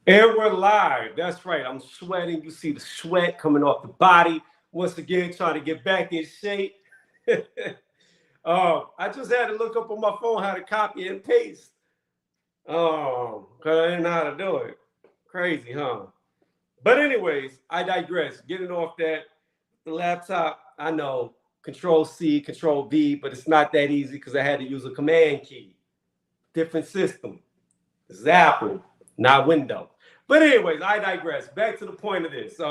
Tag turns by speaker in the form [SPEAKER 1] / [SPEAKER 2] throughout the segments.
[SPEAKER 1] And we're live. That's right. I'm sweating. You see the sweat coming off the body. Once again, trying to get back in shape. I just had to look up on my phone how to copy and paste. Because I didn't know how to do it. Crazy, huh? But anyways, I digress. Getting off that, the laptop, I know, Control C, Control V, but it's not that easy because I had to use a command key. Different system. This is Apple, not Windows. But anyways, I digress. Back to the point of this.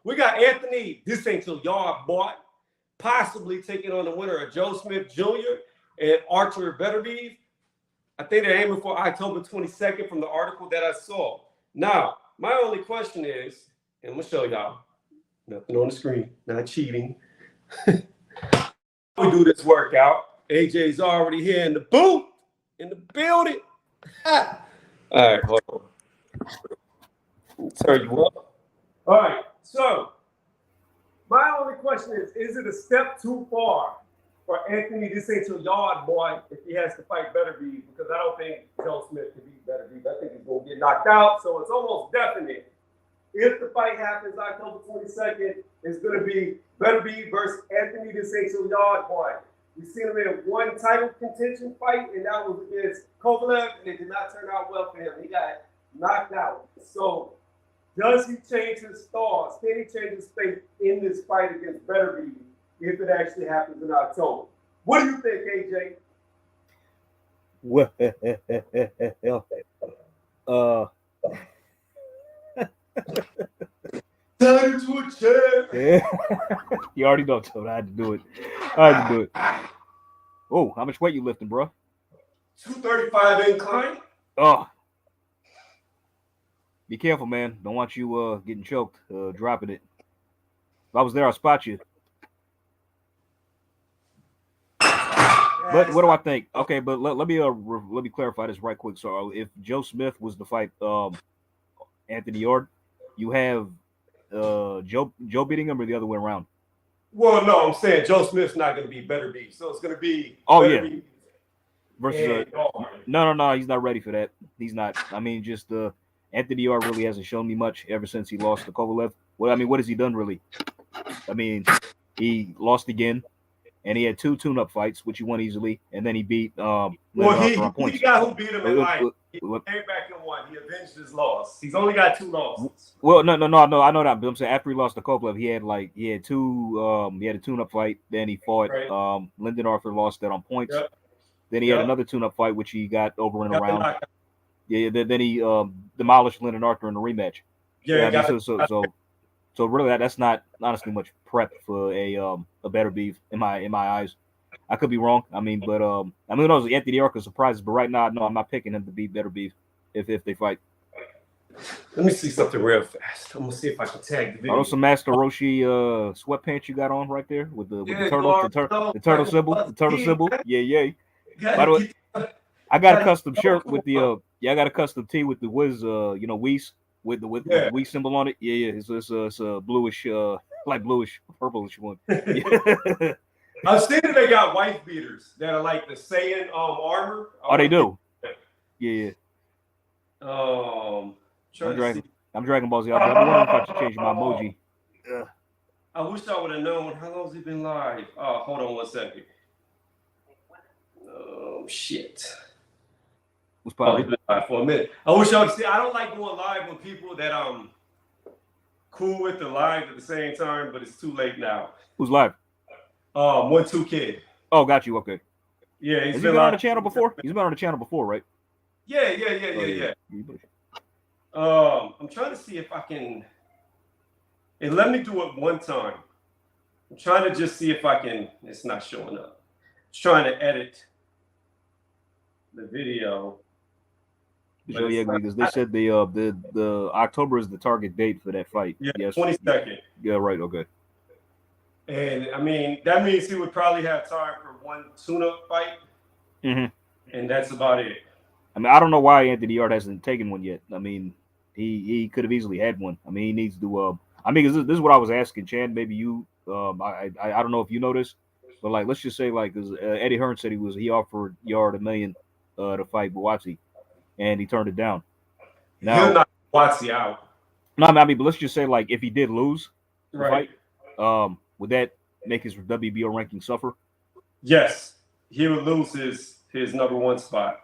[SPEAKER 1] We got Anthony, this ain't your yard, boy, possibly taking on the winner of Joe Smith Jr. and Artur Beterbiev. I think they're aiming for October 22nd from the article that I saw. Now, my only question is, and I'm going to show y'all, nothing on the screen, not cheating. We do this workout. AJ's already here in the booth, in the building. All right, hold on. Turn you up. All right, so my only question is it a step too far for Anthony, this ain't your yard, boy, if he has to fight Beterbiev? Because I don't think Joe Smith can beat Beterbiev. I think he's going to get knocked out, so it's almost definite. If the fight happens October 22nd, it's going to be Beterbiev versus Anthony, this ain't your yard, boy. We've seen him in one title contention fight, and that was against Kovalev, and it did not turn out well for him. He got knocked out. So, does he change his thoughts? Can he change his faith in this fight against Beterbiev if it actually happens in October? What do you think, AJ?
[SPEAKER 2] Well,
[SPEAKER 1] Turn into a chair.
[SPEAKER 2] yeah. You already know, Toad. I had to do it. Oh, how much weight you lifting, bro?
[SPEAKER 1] 235 incline.
[SPEAKER 2] Oh. Be careful, man. Don't want you getting choked, dropping it. If I was there, I'll spot you. But what do I think? Okay, but let me clarify this right quick. So if Joe Smith was to fight Anthony Yarde, you have Joe beating him or the other way around?
[SPEAKER 1] Well, no, I'm saying Joe Smith's not going to be Beterbiev, so it's going to be
[SPEAKER 2] Beterbiev versus no, he's not ready for that. He's not. I mean, just Anthony Yarde really hasn't shown me much ever since he lost to Kovalev. Well, I mean, what has he done really? I mean, he lost again, and he had 2 tune-up fights, which he won easily, and then he beat.
[SPEAKER 1] He got who beat him in life. He came back and won. He avenged his loss. He's only got 2 losses.
[SPEAKER 2] Well, no, I know that. But I'm saying after he lost to Kovalev, he had a tune-up fight. Then he fought Lyndon Arthur, lost that on points. Yep. Then he had another tune-up fight, which he got over and around. Yeah, then he demolished Lyndon Arthur in the rematch. Yeah, so really that's not honestly much prep for a Beterbiev in my eyes. I could be wrong. I mean, but who knows? Anthony Yarde is surprises, but right now, no, I'm not picking him to beat Beterbiev if they fight.
[SPEAKER 1] Let me see something real fast. I'm gonna see if I can tag the video.
[SPEAKER 2] Those some Master Roshi sweatpants you got on right there with the turtle symbol. Yeah. By the way, I got a custom shirt with the I got a custom tee with the Wiz Whis with the Whis symbol on it. Yeah. It's a bluish like bluish purplish one. Yeah.
[SPEAKER 1] I've seen that they got wife beaters that are like the Saiyan armor.
[SPEAKER 2] Oh, they do. Yeah. I'm Dragon Ball Z. I'm wondering if I should change my emoji.
[SPEAKER 1] I wish I would have known. How long has he been live? Oh, hold on 1 second. Oh shit.
[SPEAKER 2] He's been
[SPEAKER 1] live for a minute. I wish I would see. I don't like going live with people that cool with the live at the same time, but it's too late now.
[SPEAKER 2] Who's live?
[SPEAKER 1] 1-2 Kid.
[SPEAKER 2] Oh, got you. Okay.
[SPEAKER 1] Yeah,
[SPEAKER 2] has he been on the channel before? He's been on the channel before, right?
[SPEAKER 1] Yeah. I'm trying to see if I can. And let me do it one time. I'm trying to just see if I can. It's not showing up. Just trying to edit the video.
[SPEAKER 2] Yeah, because they said the October is the target date for that fight.
[SPEAKER 1] Yeah, yes. 22nd.
[SPEAKER 2] Yeah, right. Okay.
[SPEAKER 1] And I mean, that means he would probably have time for 1 tune-up fight.
[SPEAKER 2] Mm-hmm.
[SPEAKER 1] And that's about it.
[SPEAKER 2] I mean, I don't know why Anthony Yarde hasn't taken one yet. I mean, he could have easily had one. I mean, he needs to. I mean, this is what I was asking, Chan. Maybe you. I don't know if you know this, but like, let's just say like, cause Eddie Hearn said he offered Yarde $1 million to fight Buatsi, and he turned it down. Now
[SPEAKER 1] Buatsi out.
[SPEAKER 2] No, I mean, but let's just say like if he did lose the
[SPEAKER 1] Right.
[SPEAKER 2] fight, would that make his WBO ranking suffer?
[SPEAKER 1] Yes, he would lose his number one spot.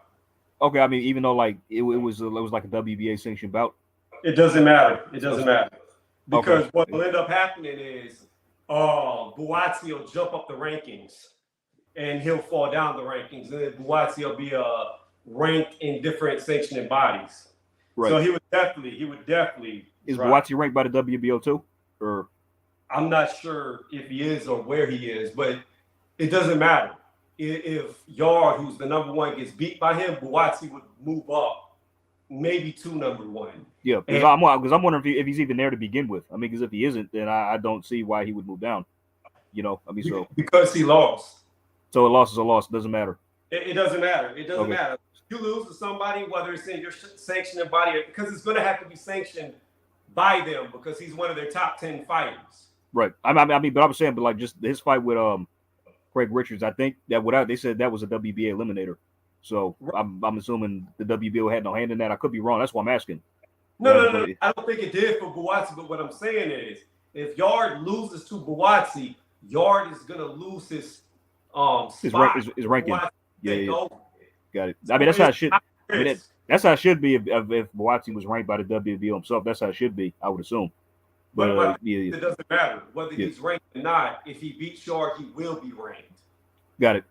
[SPEAKER 2] Okay, I mean, even though like it was like a WBA sanctioned bout.
[SPEAKER 1] It doesn't matter. It doesn't matter because
[SPEAKER 2] Okay.
[SPEAKER 1] what will end up happening is, Buatsi will jump up the rankings, and he'll fall down the rankings, and then Buatsi will be ranked in different sanctioning bodies. Right. So he would definitely.
[SPEAKER 2] Is Buatsi ranked by the WBO too, or?
[SPEAKER 1] I'm not sure if he is or where he is, but it doesn't matter. If Yarde, who's the number one, gets beat by him, Buatsi would move up, maybe to number one.
[SPEAKER 2] Yeah, because I'm wondering if he's even there to begin with. I mean, because if he isn't, then I don't see why he would move down. You know, I mean, so
[SPEAKER 1] because he lost.
[SPEAKER 2] So a loss is a loss. It doesn't matter.
[SPEAKER 1] It doesn't matter. It doesn't matter. You lose to somebody, whether it's in your sanctioning body, because it's going to have to be sanctioned by them because he's one of their top 10 fighters.
[SPEAKER 2] Right. I mean, but I was saying, but like just his fight with Craig Richards, I think that they said that was a WBA eliminator. So right. I'm assuming the WBO had no hand in that. I could be wrong. That's why I'm asking.
[SPEAKER 1] No. I don't think it did for Buatsi. But what I'm saying is, if Yarde loses to Buatsi, Yarde is going to lose his spot.
[SPEAKER 2] His ranking. Yeah. Got it.
[SPEAKER 1] So
[SPEAKER 2] I mean, that's how it should. That's how it should be if Buatsi was ranked by the WBO himself. That's how it should be. I would assume.
[SPEAKER 1] But it doesn't matter whether he's ranked or not. If he beats Yarde, he will be ranked.
[SPEAKER 2] Got it.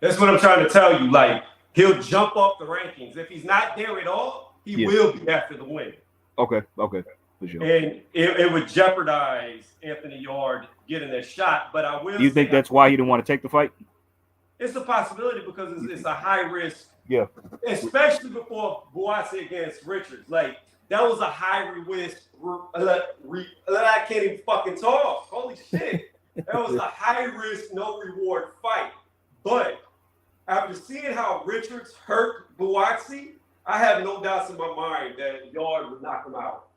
[SPEAKER 1] That's what I'm trying to tell you. Like, he'll jump up the rankings. If he's not there at all, he will be after the win.
[SPEAKER 2] Okay. For sure.
[SPEAKER 1] And it would jeopardize Anthony Yarde getting that shot. But I will.
[SPEAKER 2] Do you think that's why he didn't want to take the fight?
[SPEAKER 1] It's a possibility because it's a high risk.
[SPEAKER 2] Yeah.
[SPEAKER 1] Especially before Buatsi against Richards. Like, that was a high risk. I can't even fucking talk. Holy shit. That was a high risk, no reward fight. But after seeing how Richards hurt Buatsi, I have no doubts in my mind that Yarde would knock him out.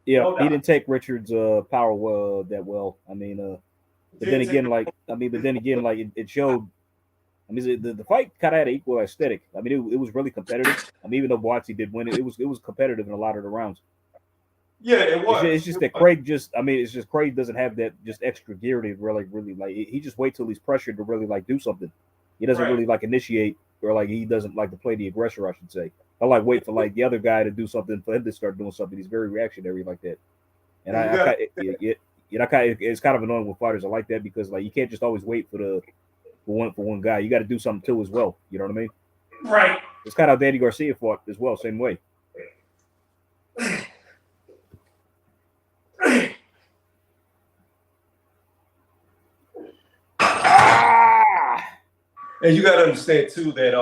[SPEAKER 2] Yeah, no, he didn't take Richards' power that well. I mean, but then again, it showed. I mean, the fight kind of had an equal aesthetic. I mean, it was really competitive. I mean, even though Buatsi did win it was competitive in a lot of the rounds.
[SPEAKER 1] Yeah, it was.
[SPEAKER 2] It's just that Craig Craig doesn't have that just extra gear to really like. He just waits till he's pressured to really like do something. He doesn't really like initiate or like he doesn't like to play the aggressor, I should say. I like wait for like the other guy to do something for him to start doing something. He's very reactionary like that. And it's kind of annoying with fighters are like that because like you can't just always wait for one guy. You got to do something too as well. You know what I mean?
[SPEAKER 1] Right.
[SPEAKER 2] It's kind of how Danny Garcia fought as well, same way.
[SPEAKER 1] And you got to understand too that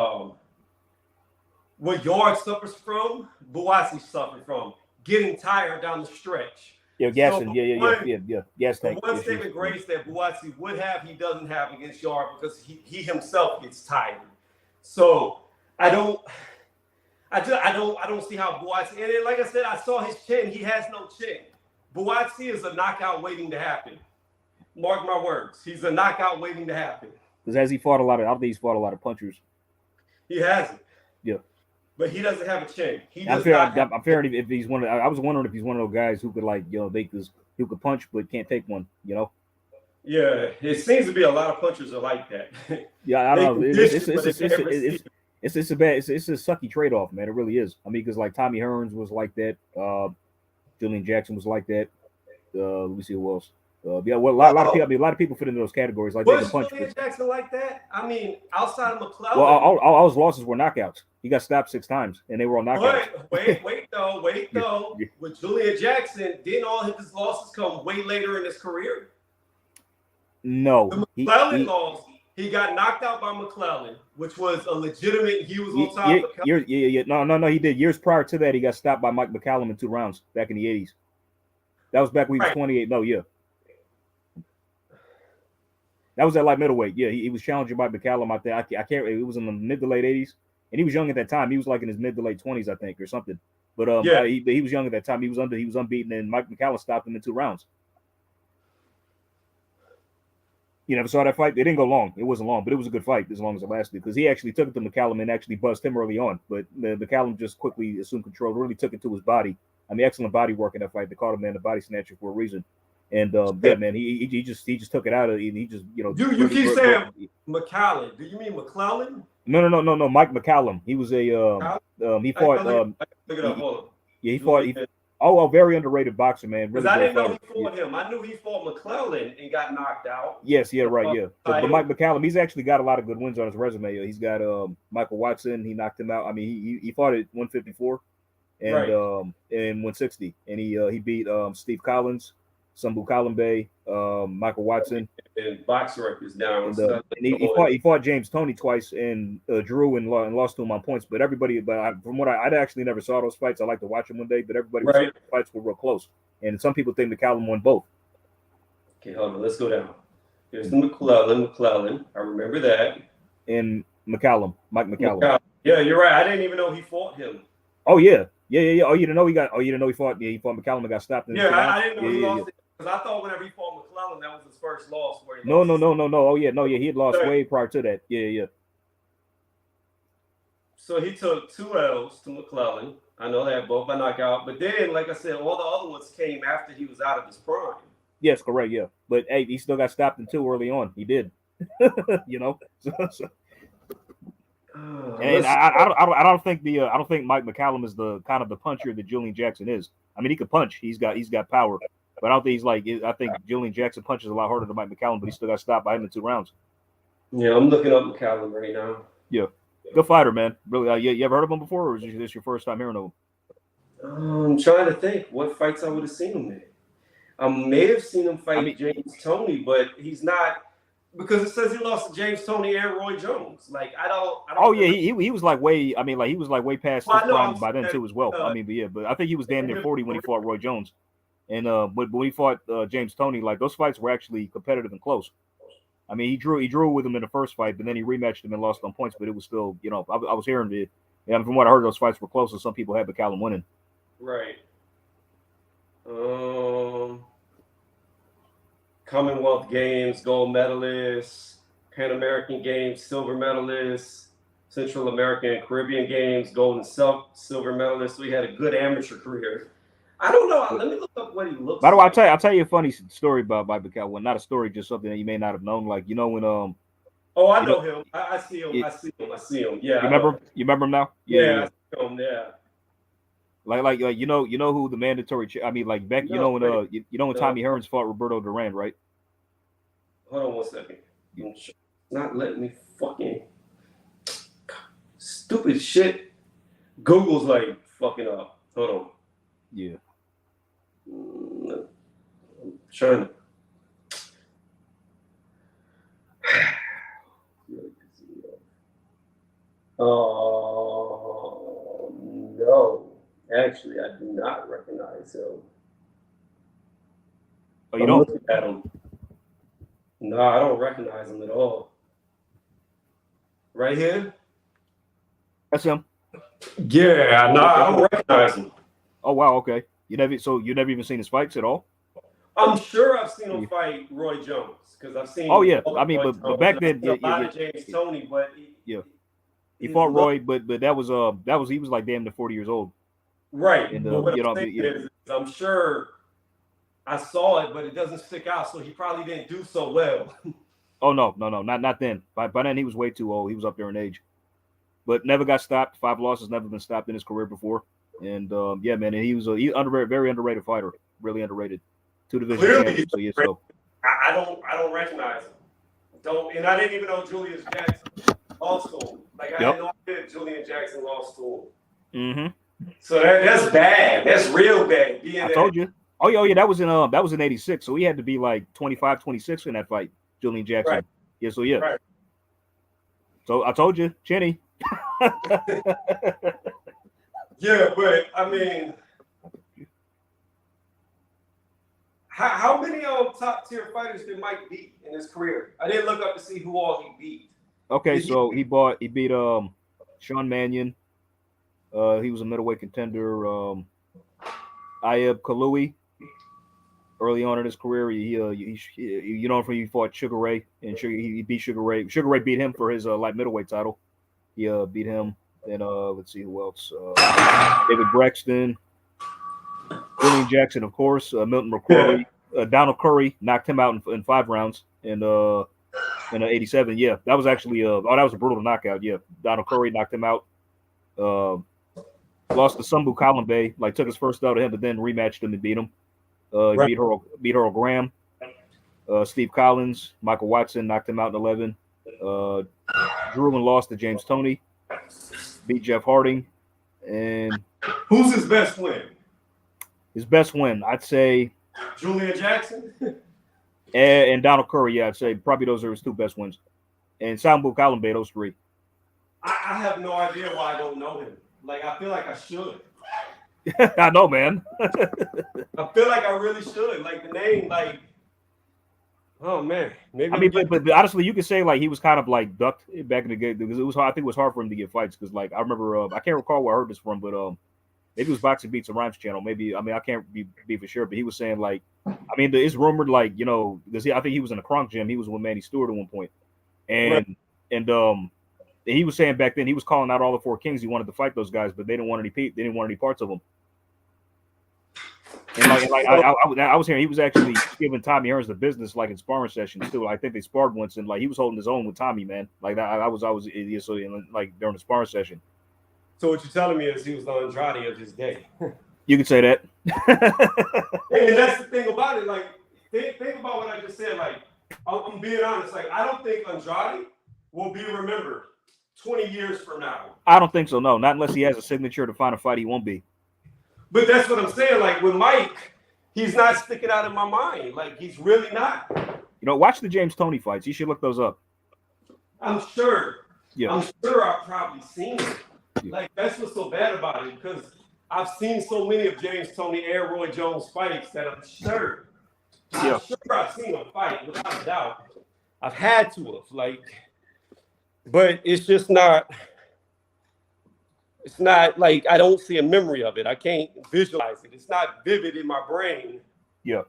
[SPEAKER 1] what Yarde suffers from, Buatsi suffered from getting tired down the stretch.
[SPEAKER 2] Yeah, gassing. Gas tank.
[SPEAKER 1] The one saving grace that Buatsi would have, he doesn't have against Yarde because he himself gets tired. So I don't see how Buatsi. And then, like I said, I saw his chin. He has no chin. Buatsi is a knockout waiting to happen. Mark my words. He's a knockout waiting to happen.
[SPEAKER 2] Because as he fought I think he's fought a lot of punchers.
[SPEAKER 1] He hasn't.
[SPEAKER 2] Yeah.
[SPEAKER 1] But he doesn't have a chin.
[SPEAKER 2] I'm fair if he's one of. I was wondering if he's one of those guys who could who could punch but can't take one. You know.
[SPEAKER 1] Yeah, it seems to be a lot of punchers are like that.
[SPEAKER 2] Yeah, I don't know. It's a sucky trade off, man. It really is. I mean, because like Tommy Hearns was like that. Julian Jackson was like that. Let me see who else. A lot of people fit into those categories. Like
[SPEAKER 1] was Julian Jackson like that? I mean, outside of McClellan.
[SPEAKER 2] Well, all his losses were knockouts. He got stopped 6 times, and they were all knockouts.
[SPEAKER 1] Wait though. With Julian Jackson, didn't all of his losses come way later in his career?
[SPEAKER 2] No.
[SPEAKER 1] The McClellan loss, he got knocked out by McClellan, which was a legitimate. He was on top of McClellan.
[SPEAKER 2] No. He did. Years prior to that, he got stopped by Mike McCallum in 2 rounds back in the 80s. That was back when he was 28. No, yeah. That was at light middleweight. Yeah, he was challenging by McCallum out there. I can't. It was in the mid to late 80s, and he was young at that time. He was like in his mid to late 20s, I think, or something. But he was young at that time. He was unbeaten, and Mike McCallum stopped him in 2 rounds. You never saw that fight? It didn't go long. It wasn't long, but it was a good fight as long as it lasted because he actually took it to McCallum and actually buzzed him early on. But McCallum just quickly assumed control, really took it to his body, I mean, excellent body work in that fight. They called him, man, the body snatcher for a reason. And yeah, man, he just took it out of. He just
[SPEAKER 1] You keep saying McCallum. Do you mean McClellan?
[SPEAKER 2] No. Mike McCallum. He was a he fought.
[SPEAKER 1] Look it up. Hold on.
[SPEAKER 2] Yeah, he fought. Oh, very underrated boxer, man.
[SPEAKER 1] Because I didn't know he fought him. I knew he fought McClellan and got knocked out.
[SPEAKER 2] Yes, yeah, right, yeah. But Mike McCallum, he's actually got a lot of good wins on his resume. He's got Michael Watson. He knocked him out. I mean, he fought at 154 and and 160, and he beat Steve Collins, Sambu Kalimbe, Michael Watson.
[SPEAKER 1] And box records down.
[SPEAKER 2] And he fought James Toney twice and drew and lost to him on points. But everybody, from what I actually never saw those fights. I like to watch them one day. But everybody was saying the fights were real close. And some people think McCallum won both.
[SPEAKER 1] Okay, hold on. Let's go down. There's the McClellan. I remember that.
[SPEAKER 2] And McCallum, Mike McCallum.
[SPEAKER 1] Yeah, you're right. I didn't even know he fought him.
[SPEAKER 2] Oh yeah. Oh, you didn't know he fought. Yeah, he fought McCallum and got stopped.
[SPEAKER 1] I didn't know he lost. Because I thought whenever he fought McClellan, that was his first loss. Where he
[SPEAKER 2] no. Oh yeah, he had lost way prior to that. Yeah.
[SPEAKER 1] So he took 2 L's to McClellan. I know that both by knockout. But then, like I said, all the other ones came after he was out of his prime.
[SPEAKER 2] Yes, correct. Yeah, but hey, he still got stopped in 2 early on. He did. And I don't think Mike McCallum is the kind of the puncher that Julian Jackson is. I mean, he could punch. He's got power. But I don't think he's like. I think Julian Jackson punches a lot harder than Mike McCallum, but he still got stopped by him in 2 rounds.
[SPEAKER 1] Yeah, I'm looking up McCallum right now.
[SPEAKER 2] Yeah, good fighter, man. Really, you ever heard of him before, or is this your first time hearing of him?
[SPEAKER 1] I'm trying to think what fights I would have seen him in. I may have seen him fight James Toney, but he's not because it says he lost to James Toney and Roy Jones. Like I don't.
[SPEAKER 2] Oh yeah, he was like way. I mean, like he was like way past his prime by then too as well. I mean, but I think he was damn near 40 when he fought Roy Jones. And but when he fought James Toney, like those fights were actually competitive and close. I mean, he drew with him in the first fight, but then he rematched him and lost on points. But it was still, I was hearing it. And from what I heard, those fights were close, and some people had McCallum winning.
[SPEAKER 1] Right. Commonwealth Games gold medalist, Pan American Games silver medalist, Central American and Caribbean Games gold and silver medalist. So he had a good amateur career. I don't know. Let me look up what he looks
[SPEAKER 2] By the way,
[SPEAKER 1] like.
[SPEAKER 2] I'll tell you a funny story about Mike McCallum. Well, not a story, just something that you may not have known. Like, when
[SPEAKER 1] Oh, I know him. I see him. I see him. Yeah.
[SPEAKER 2] You remember him now?
[SPEAKER 1] Yeah. I see him, yeah.
[SPEAKER 2] Like you know who the mandatory I mean, like back when Tommy Hearns fought Roberto Duran, right?
[SPEAKER 1] Hold on 1 second. It's not letting me fucking stupid shit. Google's like fucking up. Hold on.
[SPEAKER 2] Yeah.
[SPEAKER 1] I'm trying to. Oh no! Actually, I do not recognize him.
[SPEAKER 2] Oh, you don't?
[SPEAKER 1] Looking at him. No, I don't recognize him at all. Right here?
[SPEAKER 2] That's him.
[SPEAKER 1] Yeah, no, I don't recognize him.
[SPEAKER 2] Oh wow, okay. You never even seen his fights at all?
[SPEAKER 1] I'm sure I've seen him fight Roy Jones because I've seen.
[SPEAKER 2] Oh yeah, I mean, but back then,
[SPEAKER 1] a lot of James Toney, but
[SPEAKER 2] he fought Roy, but that was he was like damn near 40 years old.
[SPEAKER 1] Right. And what I'm saying is, I'm sure I saw it, but it doesn't stick out, so he probably didn't do so well.
[SPEAKER 2] Oh no, not then. By then he was way too old. He was up there in age, but never got stopped. 5 losses, never been stopped in his career before. And yeah, man, and he was a very underrated fighter, really underrated. 2 division champions. So yeah, so
[SPEAKER 1] I don't recognize him. And I didn't even know Julius Jackson lost to him. Like I had no idea Julian Jackson lost to him.
[SPEAKER 2] Mm-hmm.
[SPEAKER 1] So that's bad. That's real bad.
[SPEAKER 2] I told you. Oh yeah, that was in 86. So he had to be like 25, 26 in that fight, Julian Jackson.
[SPEAKER 1] Right.
[SPEAKER 2] Yeah, so yeah.
[SPEAKER 1] Right.
[SPEAKER 2] So I told you, Chenny.
[SPEAKER 1] Yeah, but I mean, how many top tier fighters did Mike beat in his career? I didn't look up to see who all he beat.
[SPEAKER 2] Okay, so he beat Sean Mannion. He was a middleweight contender. Ayub Kalui. Early on in his career, he fought Sugar Ray, and he beat Sugar Ray. Sugar Ray beat him for his light middleweight title. He beat him. Then let's see who else. David Braxton. Julian Jackson, of course. Milton McCrory. Donald Curry knocked him out in 5 rounds in 87. Yeah, that was actually that was a brutal knockout. Yeah, Donald Curry knocked him out. Lost to Sumbu Kalambe, like took his first out of him, but then rematched him and beat him. He beat Earl Graham. Steve Collins, Michael Watson knocked him out in 11. Drew and lost to James Toney. Beat Jeff Harding. And
[SPEAKER 1] who's his best win?
[SPEAKER 2] His best win, I'd say
[SPEAKER 1] Julian Jackson
[SPEAKER 2] and Donald Curry. Yeah, I'd say probably those are his 2 best wins. And Sumbu Kalambe, those 3.
[SPEAKER 1] I have no idea why I don't know him. Like, I feel like I should.
[SPEAKER 2] I know, man.
[SPEAKER 1] I feel like I really should. Like, the name, like, oh, man. Maybe.
[SPEAKER 2] I mean, but honestly, you could say, like, he was kind of, like, ducked back in the game because it was hard. I think it was hard for him to get fights because, like, I remember, I can't recall where I heard this from, but maybe it was Boxing Beats and Rhymes channel. Maybe, I mean, I can't be for sure, but he was saying, like, I mean, it's rumored, like, you know, because I think he was in the Kronk gym. He was with Manny Stewart at one point. And he was saying back then he was calling out all the 4 kings. He wanted to fight those guys, but they didn't want any parts of them. And I was hearing he was actually giving Tommy Hearns the business, like in sparring sessions too. I think they sparred once, and like he was holding his own with Tommy, man. Like I was like during the sparring session.
[SPEAKER 1] So what you're telling me is he was the Andrade of his day.
[SPEAKER 2] You could say that.
[SPEAKER 1] And that's the thing about it. Like think about what I just said. Like I'm being honest. Like I don't think Andrade will be remembered 20 years from now.
[SPEAKER 2] I don't think so. No, not unless he has a signature to find a fight. He won't be.
[SPEAKER 1] But that's what I'm saying. Like with Mike, he's not sticking out in my mind. Like he's really not.
[SPEAKER 2] You know, watch the James Toney fights. You should look those up.
[SPEAKER 1] I'm sure.
[SPEAKER 2] Yeah.
[SPEAKER 1] I'm sure I've probably seen it. Yeah. Like that's what's so bad about it because I've seen so many of James Toney and Roy Jones fights that I'm sure I've seen them fight without a doubt. I've had to have but it's just not. It's not like I don't see a memory of it. I can't visualize it. It's not vivid in my brain.
[SPEAKER 2] Yeah.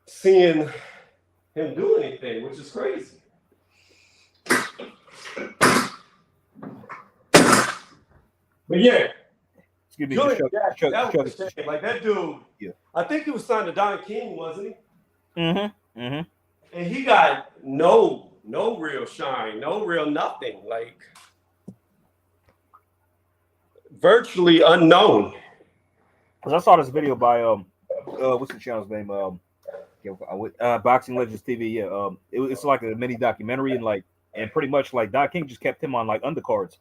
[SPEAKER 1] Seeing him do anything, which is crazy. But yeah, like that dude. Yeah, I think he was signed to Don King, wasn't he?
[SPEAKER 2] Mm-hmm.
[SPEAKER 1] And he got no real shine, no real nothing. Like. Virtually unknown.
[SPEAKER 2] Because I saw this video by what's the channel's name? Boxing Legends TV. Yeah, it's like a mini documentary and pretty much like Don King just kept him on like undercards.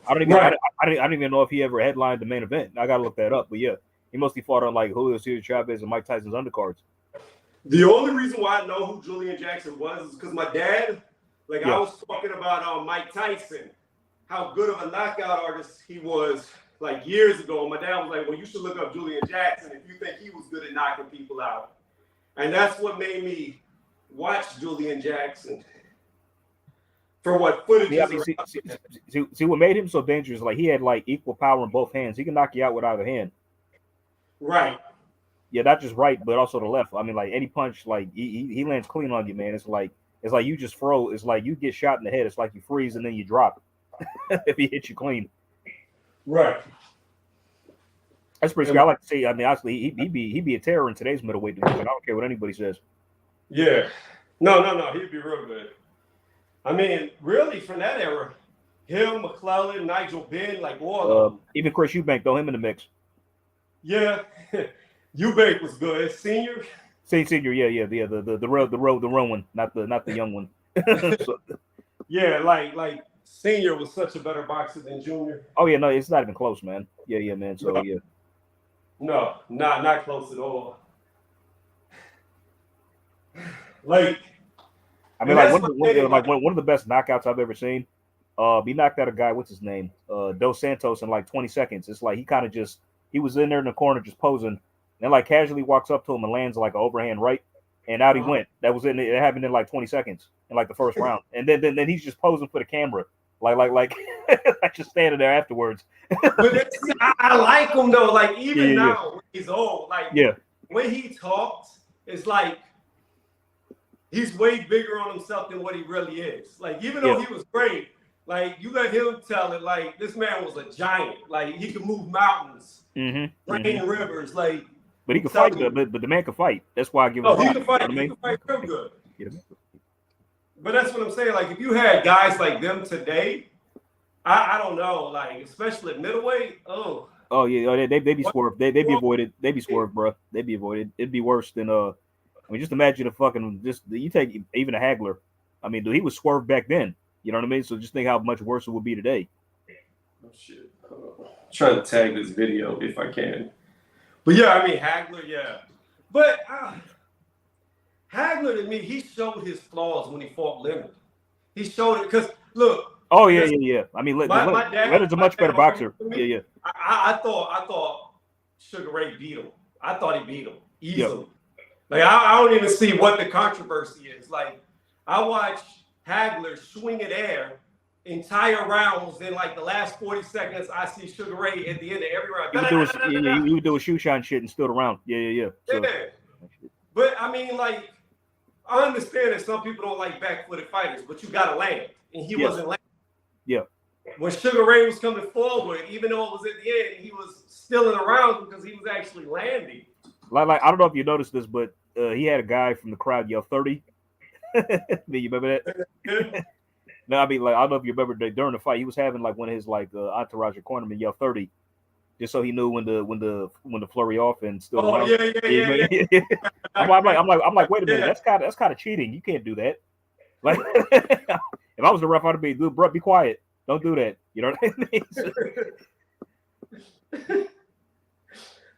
[SPEAKER 2] I don't even know if he ever headlined the main event. I gotta look that up. But yeah, he mostly fought on like Julio Cesar Chavez and Mike Tyson's undercards.
[SPEAKER 1] The only reason why I know who Julian Jackson was is because my dad, I was talking about Mike Tyson, how good of a knockout artist he was. Like years ago, my dad was like, well, you should look up Julian Jackson if you think he was good at knocking people out. And that's what made me watch Julian Jackson. For what footage
[SPEAKER 2] see what made him so dangerous, like he had like equal power in both hands. He can knock you out with either hand.
[SPEAKER 1] Right.
[SPEAKER 2] Yeah, not just right, but also the left. I mean, like any punch, like he lands clean on you, man. It's like you just froze. It's like you get shot in the head. It's like you freeze and then you drop if he hits you clean.
[SPEAKER 1] Right.
[SPEAKER 2] That's pretty scary. I like to say. I mean, honestly, he'd be a terror in today's middleweight division. I don't care what anybody says.
[SPEAKER 1] Yeah. No. He'd be real good. I mean, really, from that era, him, McClellan, Nigel Benn, like all of them.
[SPEAKER 2] Even Chris Eubank, throw him in the mix.
[SPEAKER 1] Yeah, Eubank was good. Senior.
[SPEAKER 2] Senior, yeah, the real one, not the young one. So,
[SPEAKER 1] yeah, like. Senior was such a better boxer than Junior.
[SPEAKER 2] Oh yeah, no, it's not even close, man. Yeah, man. So yeah.
[SPEAKER 1] No, not close at all. Like,
[SPEAKER 2] I mean, like one of the best knockouts I've ever seen. He knocked out a guy. What's his name? Dos Santos in like 20 seconds. It's like he was in there in the corner just posing, and then like casually walks up to him and lands like an overhand right, and out he went. That was it happened in like 20 seconds in like the first round, and then he's just posing for the camera. Like just standing there afterwards.
[SPEAKER 1] But I like him though. Like even now, when he's old. Like when he talks, it's like he's way bigger on himself than what he really is. Like even though he was great, Like you let him tell it. Like this man was a giant. Like he could move mountains, drain rivers. Like,
[SPEAKER 2] but he could fight. But the man could fight. That's why I give him.
[SPEAKER 1] He can fight. He can fight real good. But that's what I'm saying. Like if you had guys like them today, I don't know. Like especially at middleweight.
[SPEAKER 2] Oh yeah, they be swerved. They be avoided. They be swerved, bro. They be avoided. It'd be worse than I mean, just imagine you take even a Hagler. I mean, dude, he was swerved back then. You know what I mean? So just think how much worse it would be today.
[SPEAKER 1] Oh shit! I'm trying to tag this video if I can. But yeah, I mean Hagler, yeah. But Hagler to me, he showed his flaws when he fought Leonard. He showed it because look.
[SPEAKER 2] Oh yeah. I mean, Leonard's a much better boxer. Yeah.
[SPEAKER 1] I thought Sugar Ray beat him. I thought he beat him easily. Yep. Like I don't even see what the controversy is. Like I watched Hagler swing in air entire rounds. In like the last 40 seconds, I see Sugar Ray at the end of every round.
[SPEAKER 2] You would do a shoe shine shit and stood around. Yeah. So.
[SPEAKER 1] But I mean, like I understand that some people don't like back-footed fighters, but you gotta land, and he wasn't landing.
[SPEAKER 2] Yeah.
[SPEAKER 1] When Sugar Ray was coming forward, even though it was at the end, he was still in the rounds because he was actually landing.
[SPEAKER 2] Like I don't know if you noticed this, but he had a guy from the crowd yell 30. You remember that? No, I mean, like I don't know if you remember during the fight, he was having like one of his like entourage or cornermen yell 30, just so he knew when the flurry off and still.
[SPEAKER 1] Oh yeah.
[SPEAKER 2] I'm like, wait a minute, that's kind of cheating. You can't do that. Like, if I was the ref, I'd be, dude, bro, be quiet. Don't do that. You know what I mean?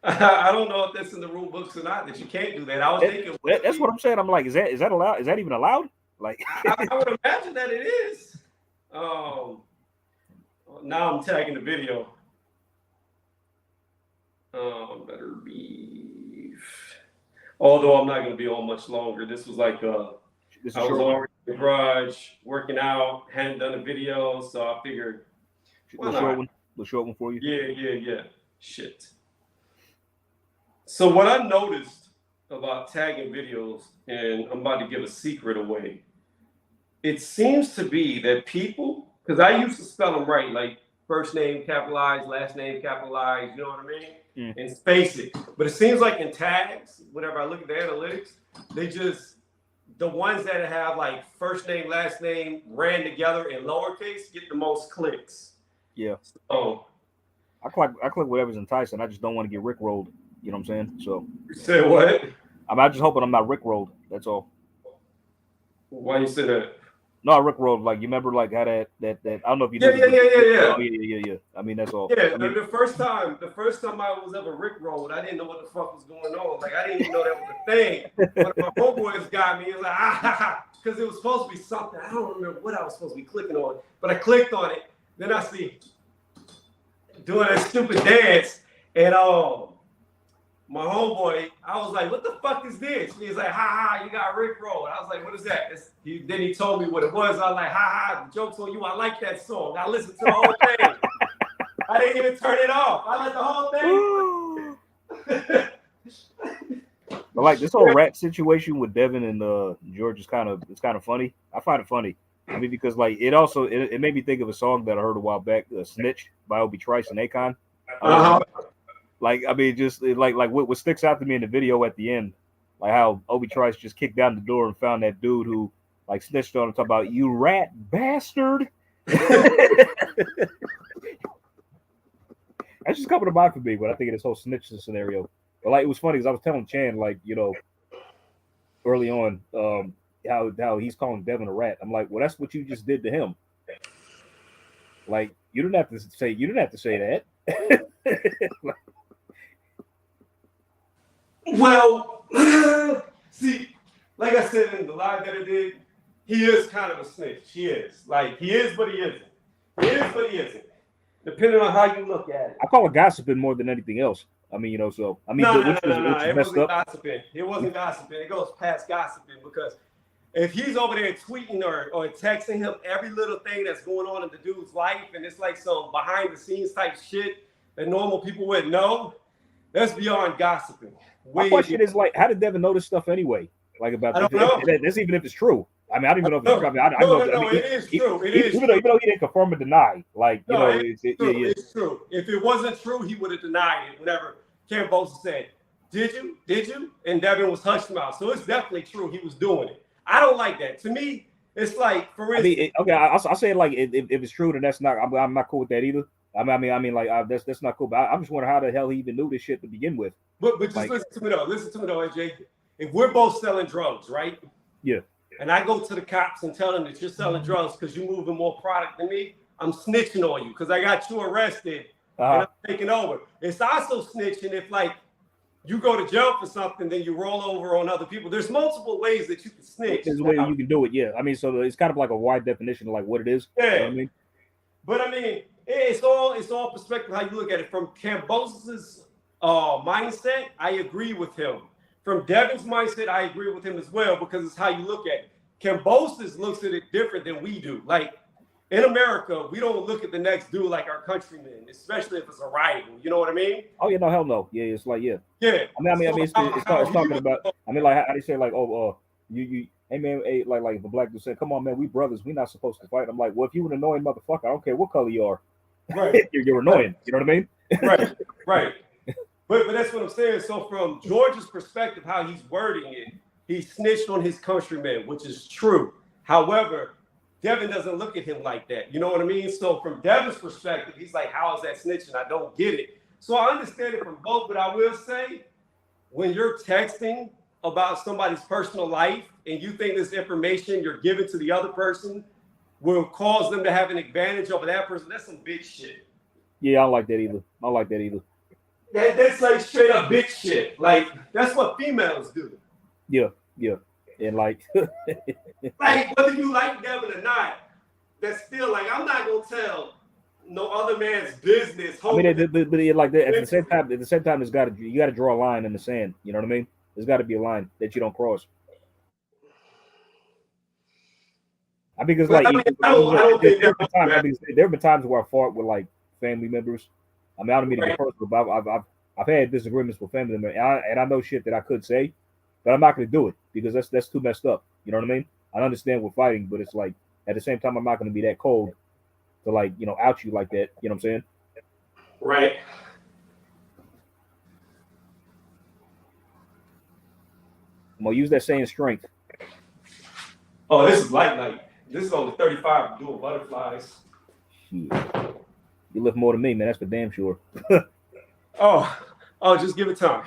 [SPEAKER 1] I don't know if that's in the rule books or not, that you can't do that. I was thinking
[SPEAKER 2] that's what I'm saying. I'm like, is that allowed? Is that even allowed? Like
[SPEAKER 1] I would imagine that it is. Now I'm tagging the video. Beterbiev. Although I'm not going to be on much longer. This was like I was already in the garage working out, hadn't done a video, so I figured.
[SPEAKER 2] The short one for you.
[SPEAKER 1] Yeah. Shit. So what I noticed about tagging videos, and I'm about to give a secret away, it seems to be that people, because I used to spell them right, like first name capitalized, last name capitalized, you know what I mean? And space it. But it seems like in tags, whenever I look at the analytics, the ones that have like first name, last name ran together in lowercase get the most clicks.
[SPEAKER 2] Yeah.
[SPEAKER 1] So
[SPEAKER 2] I click whatever's enticing. I just don't want to get rickrolled. You know what I'm saying? So
[SPEAKER 1] you say what?
[SPEAKER 2] I'm just hoping I'm not rickrolled. That's all.
[SPEAKER 1] Why you say that?
[SPEAKER 2] No, rickrolled. Like you remember, like how that I don't know if you.
[SPEAKER 1] Yeah.
[SPEAKER 2] Oh, yeah. I mean, that's all.
[SPEAKER 1] Yeah.
[SPEAKER 2] I mean,
[SPEAKER 1] the first time I was ever rickrolled, I didn't know what the fuck was going on. Like I didn't even know that was a thing. But my homeboys got me. It was like because it was supposed to be something. I don't remember what I was supposed to be clicking on, but I clicked on it. Then I see doing that stupid dance, and my homeboy, I was like, what the fuck is this? And he's like, you got rickrolled. I was like, what is that? Then he told me what it was. I was like, the joke's on you. I like that song. I listened to the whole thing. I didn't even turn it off. I like the whole thing.
[SPEAKER 2] But like this whole rat situation with Devin and George is kind of funny. I find it funny. I mean, because like it made me think of a song that I heard a while back, "Snitch" by Obi Trice and Akon. Like, I mean, just like what sticks out to me in the video at the end, like how Obi Trice just kicked down the door and found that dude who like snitched on him, talking about you rat bastard. That's just coming to mind for me when I think of this whole snitching scenario. But like, it was funny because I was telling Chan, like, you know, early on, how he's calling Devin a rat. I'm like, well, that's what you just did to him. Like, you didn't have to say that.
[SPEAKER 1] Well, see, like I said in the live that I did, he is kind of a snitch. He is. Like, he is, but he isn't. He is, but he isn't. Depending on how you look at it.
[SPEAKER 2] I call it gossiping more than anything else. I mean, you know, so I mean,
[SPEAKER 1] no. It wasn't gossiping. It wasn't gossiping. It goes past gossiping because if he's over there tweeting or texting him every little thing that's going on in the dude's life, and it's like some behind the scenes type shit that normal people wouldn't know, that's beyond gossiping.
[SPEAKER 2] My question is, like, how did Devin know this stuff anyway? Like about
[SPEAKER 1] I don't know.
[SPEAKER 2] That's even if it's true. I mean, I don't even know if it's true.
[SPEAKER 1] No, it is true. It is
[SPEAKER 2] even though he didn't confirm or deny, like
[SPEAKER 1] it's true. It's true. If it wasn't true, he would have denied it. Whenever Ken Bosa said, "Did you?" and Devin was hushed mouth. So it's definitely true. He was doing it. I don't like that. To me, it's like, for instance.
[SPEAKER 2] I'll say it like if it's true, then that's not. I'm not cool with that either. I mean, that's not cool. But I'm just wondering how the hell he even knew this shit to begin with.
[SPEAKER 1] But just like, listen to me though, AJ. If we're both selling drugs, right?
[SPEAKER 2] Yeah.
[SPEAKER 1] And I go to the cops and tell them that you're selling drugs because you're moving more product than me, I'm snitching on you because I got you arrested and I'm taking over. It's also snitching if, like, you go to jail for something, then you roll over on other people. There's multiple ways that you can snitch.
[SPEAKER 2] There's a way you can do it, yeah. I mean, so it's kind of like a wide definition of like what it is.
[SPEAKER 1] Yeah.
[SPEAKER 2] You know what I mean?
[SPEAKER 1] But I mean, it's all perspective how you look at it. From Cambosa's mindset, I agree with him. From Devin's mindset, I agree with him as well because it's how you look at it. Cambosa's looks at it different than we do. Like, in America, we don't look at the next dude like our countrymen, especially if it's a rival. You know what I mean?
[SPEAKER 2] Oh yeah, no, hell no. Yeah, it's like
[SPEAKER 1] yeah.
[SPEAKER 2] I mean, it's talking about. I mean, like how they say like, oh, you, hey man, hey, like the black dude said, come on man, we brothers, we not supposed to fight. I'm like, well, if you an annoying motherfucker, I don't care what color you are.
[SPEAKER 1] Right.
[SPEAKER 2] you're annoying. You know what I mean?
[SPEAKER 1] Right. But that's what I'm saying. So from George's perspective, how he's wording it, he snitched on his countrymen, which is true. However, Devin doesn't look at him like that. You know what I mean? So from Devin's perspective, he's like, how is that snitching? I don't get it. So I understand it from both, but I will say, when you're texting about somebody's personal life and you think this information you're giving to the other person will cause them to have an advantage over that person, that's some bitch shit.
[SPEAKER 2] Yeah, I don't like that either.
[SPEAKER 1] That's like straight up bitch shit. Like, that's what females do.
[SPEAKER 2] Yeah. And like,
[SPEAKER 1] like whether you like Devin or not, that's still like, I'm not gonna tell no other man's business.
[SPEAKER 2] I mean, but like that, at the same time, you got to draw a line in the sand. You know what I mean? There's got to be a line that you don't cross. I think it's like there have been times where I fought with like family members. I mean, I don't mean to get personal, but I've had disagreements with family members, and I know shit that I could say, but I'm not going to do it because that's too messed up. You know what I mean? I understand we're fighting, but it's like at the same time, I'm not going to be that cold to like out you like that. You know what I'm saying?
[SPEAKER 1] Right.
[SPEAKER 2] I'm gonna use that saying strength.
[SPEAKER 1] Oh, this is light. This is only 35 doing butterflies.
[SPEAKER 2] Shit. You lift more than me, man. That's for damn sure.
[SPEAKER 1] Oh, just give it time.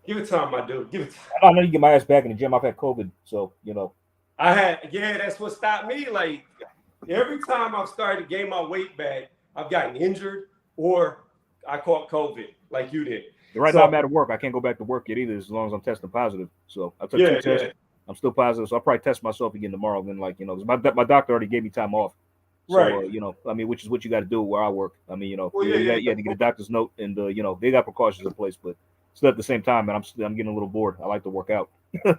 [SPEAKER 1] Give it time, my dude. Give it time.
[SPEAKER 2] I know you get my ass back in the gym. I've had COVID, so
[SPEAKER 1] that's what stopped me. Like, every time I've started to gain my weight back, I've gotten injured or I caught COVID, like you did.
[SPEAKER 2] Right now I'm out of work. I can't go back to work yet either, as long as I'm testing positive. So I took 2 tests. I'm still positive, so I'll probably test myself again tomorrow. Then, like, because my doctor already gave me time off. So,
[SPEAKER 1] right.
[SPEAKER 2] I mean, which is what you got to do where I work. I mean, you had to get a doctor's note, and they got precautions in place, but still at the same time, man, I'm getting a little bored. I like to work out,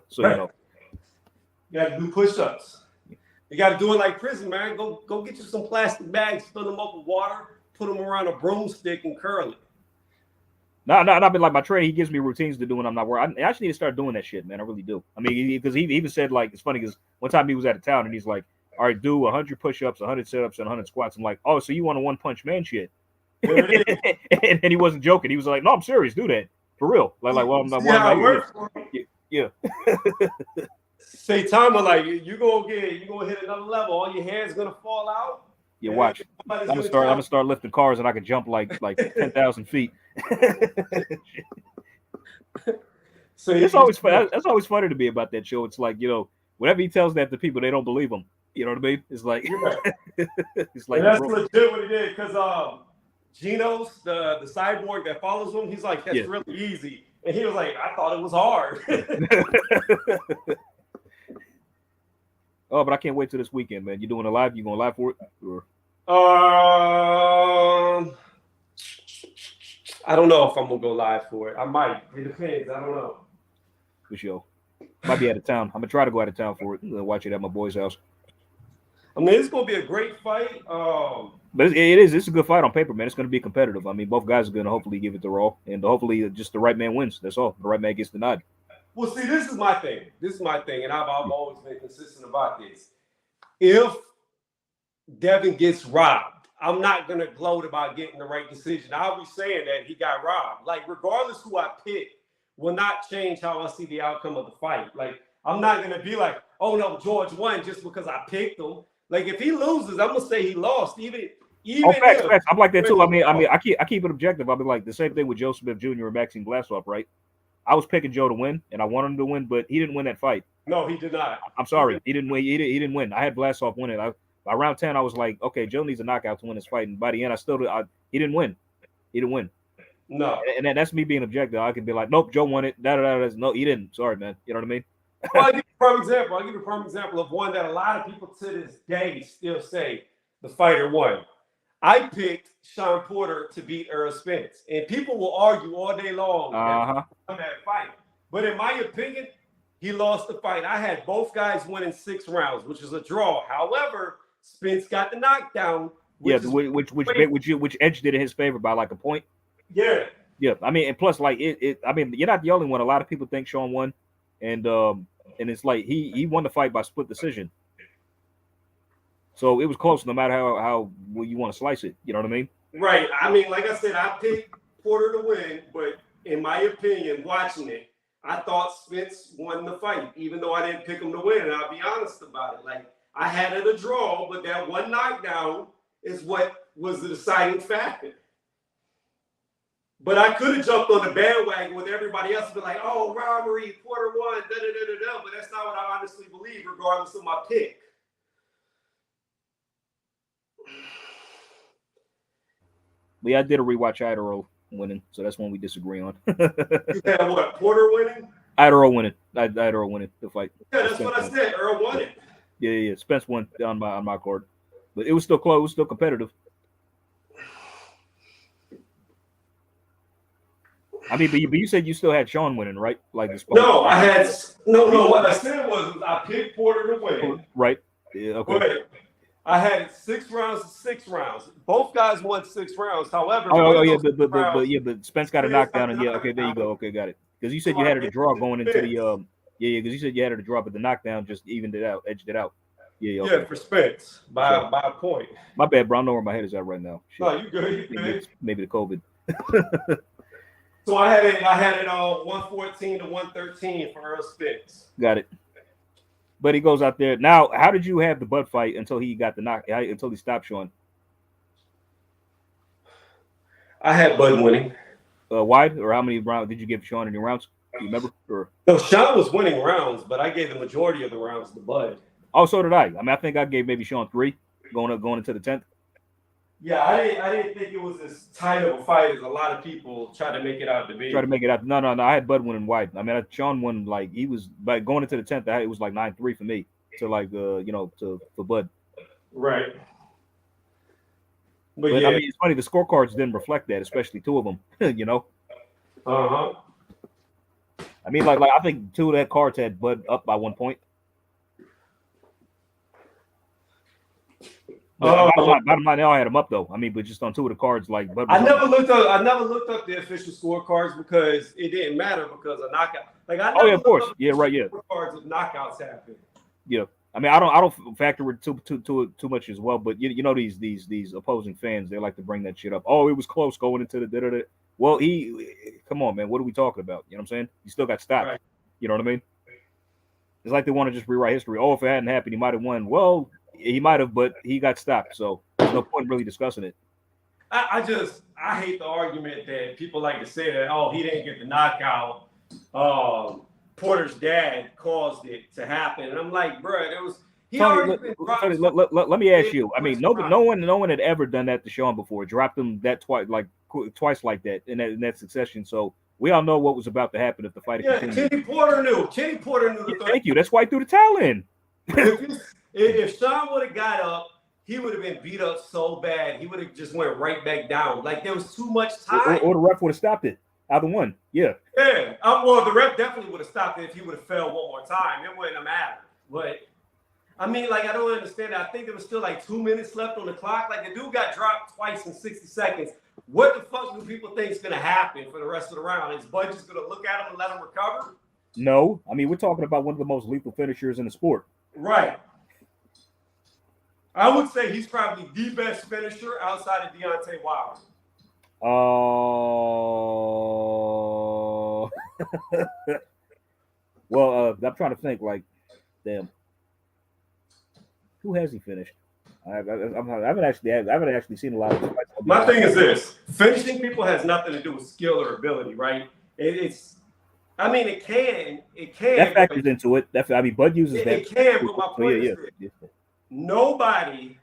[SPEAKER 2] so
[SPEAKER 1] right. You got to do push-ups. You got to do it like prison, man. Go get you some plastic bags, fill them up with water, put them around a broomstick, and curl it.
[SPEAKER 2] No, I've been like my trainer. He gives me routines to do when I'm not working. I actually need to start doing that shit, man. I really do. I mean, because he even said, like, it's funny because one time he was out of town and he's like, all right, do 100 push-ups, 100 sit-ups, and 100 squats. I'm like, oh, so you want a one-punch man shit? and he wasn't joking. He was like, no, I'm serious. Do that for real. Well, I'm not. Yeah.
[SPEAKER 1] Say timer, like you're gonna hit another level. All your hair's gonna fall out.
[SPEAKER 2] Yeah, watch. I'm gonna start lifting cars and I can jump like 10,000 feet.
[SPEAKER 1] So
[SPEAKER 2] it's always fun. That's always funny to me about that show. It's like, whatever he tells that to people, they don't believe him. You know what I mean? It's like it's like,
[SPEAKER 1] and that's legit what he did, because Geno's the cyborg that follows him, he's like, that's really easy. And he was like, I thought it was hard.
[SPEAKER 2] Oh, but I can't wait till this weekend, man. You doing a live? You going live for it? Or?
[SPEAKER 1] I don't know if I'm gonna go live for it. I might. It depends. I don't know.
[SPEAKER 2] For sure. Might be out of town. I'm gonna try to go out of town for it. Watch it at my boy's house.
[SPEAKER 1] I mean, it's gonna be a great fight.
[SPEAKER 2] But it is. It's a good fight on paper, man. It's gonna be competitive. I mean, both guys are gonna hopefully give it their all, and hopefully just the right man wins. That's all. The right man gets the nod.
[SPEAKER 1] Well, see, this is my thing, and I've always been consistent about this. if Devin gets robbed, I'm not going to gloat about getting the right decision. I'll be saying that he got robbed. Like, regardless who I pick will not change how I see the outcome of the fight. Like, I'm not going to be like, oh, no, George won just because I picked him. Like, if he loses, I'm going to say he lost. Even
[SPEAKER 2] facts. I'm like that too. I mean, I keep it objective. I'll be like the same thing with Joe Smith Jr. and Maxime Blasov, right? I was picking Joe to win, and I wanted him to win, but he didn't win that fight.
[SPEAKER 1] No, he did not.
[SPEAKER 2] I'm sorry, he didn't win. He didn't win. I had Blasov win it. By round 10, I was like, okay, Joe needs a knockout to win this fight, and by the end, he didn't win. He didn't win.
[SPEAKER 1] No,
[SPEAKER 2] and that's me being objective. I could be like, nope, Joe won it. No, he didn't. Sorry, man. You know what I mean?
[SPEAKER 1] Well, I'll give you a prime example. I'll give you a prime example of one that a lot of people to this day still say the fighter won. I picked Sean Porter to beat Errol Spence, and people will argue all day long on that fight. But in my opinion, he lost the fight. I had both guys winning 6 rounds, which is a draw. However, Spence got the knockdown.
[SPEAKER 2] Which edged it in his favor by like a point.
[SPEAKER 1] Yeah.
[SPEAKER 2] Yeah. I mean, and plus, like I mean, you're not the only one. A lot of people think Sean won, and it's like he won the fight by split decision. So it was close, no matter how well you want to slice it. You know what I mean?
[SPEAKER 1] Right. I mean, like I said, I picked Porter to win, but in my opinion, watching it, I thought Spence won the fight, even though I didn't pick him to win. And I'll be honest about it. Like, I had it a draw, but that one knockdown is what was the deciding factor. But I could have jumped on the bandwagon with everybody else and be like, oh, robbery, Porter won, da-da-da-da-da. But that's not what I honestly believe, regardless of my pick.
[SPEAKER 2] Yeah, I did a rewatch Artur winning, so that's one we disagree on.
[SPEAKER 1] You had what, Porter winning?
[SPEAKER 2] Artur winning. Artur winning the fight.
[SPEAKER 1] Yeah, that's what I said. Earl won it.
[SPEAKER 2] Yeah. Spence won on my card, but it was still close, still competitive. I mean, but you said you still had Sean winning, right? Like this.
[SPEAKER 1] No, I had no. What I said was I picked Porter to win.
[SPEAKER 2] Right. Yeah. Okay.
[SPEAKER 1] But I had 6 rounds to 6 rounds. Both guys won 6 rounds. However,
[SPEAKER 2] but Spence got a knockdown, and okay, there you go. Okay, got it. Because you said you had it a draw going into the because you said you had it a draw, but the knockdown just evened it out, edged it out. Yeah. Okay.
[SPEAKER 1] Yeah, for Spence by a point.
[SPEAKER 2] My bad, bro. I know where my head is at right now. Shit.
[SPEAKER 1] No, you good. You good.
[SPEAKER 2] Maybe the COVID.
[SPEAKER 1] So I had it 114 to 113 for Earl Spence.
[SPEAKER 2] Got it. But he goes out there. Now, how did you have the Bud fight until he got the knock? Until he stopped Sean?
[SPEAKER 1] I had Bud winning.
[SPEAKER 2] Wide, or how many rounds did you give Sean in your rounds? Do you remember? Or?
[SPEAKER 1] No, Sean was winning rounds, but I gave the majority of the rounds to Bud.
[SPEAKER 2] Oh, so did I. I mean, I think I gave maybe Sean 3 going into the 10th.
[SPEAKER 1] Yeah, I didn't think it was as tight of a fight as a lot of people try to make it out to be.
[SPEAKER 2] No. I had Bud winning wide. I mean, Sean won like he was, but going into the 10th, it was like 9-3 for me to like for Bud.
[SPEAKER 1] Right.
[SPEAKER 2] But yeah. I mean, it's funny. The scorecards didn't reflect that, especially 2 of them.
[SPEAKER 1] Uh-huh.
[SPEAKER 2] I mean, like I think 2 of that cards had Bud up by 1 point. Bottom line, they all had him up though. I mean, but just on 2 of the cards, like Bud.
[SPEAKER 1] I never looked up the official scorecards because it didn't matter because of knockout. Like I never
[SPEAKER 2] of course, yeah, right, yeah.
[SPEAKER 1] Scorecards of knockouts happen.
[SPEAKER 2] Yeah, I mean, I don't factor it too much as well. But you know these opposing fans, they like to bring that shit up. Oh, it was close going into the da-da-da. Well, come on, man. What are we talking about? You know what I'm saying? He still got stopped. Right. You know what I mean? It's like they want to just rewrite history. Oh, if it hadn't happened, he might have won. Well, he might have, but he got stopped. So there's no point really discussing it.
[SPEAKER 1] I hate the argument that people like to say that, oh, he didn't get the knockout. Porter's dad caused it to happen. And I'm like, bro, it was
[SPEAKER 2] Tony, let me ask you. I mean, no one had ever done that to Sean before. Dropped him that twice like that in that succession. So we all know what was about to happen if the fight continued.
[SPEAKER 1] Kenny Porter knew.
[SPEAKER 2] Thank you. That's why he threw the towel in.
[SPEAKER 1] If Sean would have got up, he would have been beat up so bad. He would have just went right back down. Like there was too much time.
[SPEAKER 2] Or the ref would have stopped it. Either one. Yeah.
[SPEAKER 1] Yeah. Well, the ref definitely would have stopped it if he would have fell one more time. It wouldn't have mattered. But I mean, like I don't understand that. I think there was still like 2 minutes left on the clock. Like the dude got dropped twice in 60 seconds. What the fuck do people think is going to happen for the rest of the round? Is Bud just going to look at him and let him recover?
[SPEAKER 2] No. I mean, we're talking about one of the most lethal finishers in the sport.
[SPEAKER 1] Right. I would say he's probably the best finisher outside of Deontay Wilder.
[SPEAKER 2] Well, I'm trying to think. Like, damn, who has he finished? I haven't actually seen a lot of his fights.
[SPEAKER 1] My thing is this: finishing people has nothing to do with skill or ability, right? I mean, it can.
[SPEAKER 2] That factors into it. Bud uses that.
[SPEAKER 1] It can, but my point is this. Nobody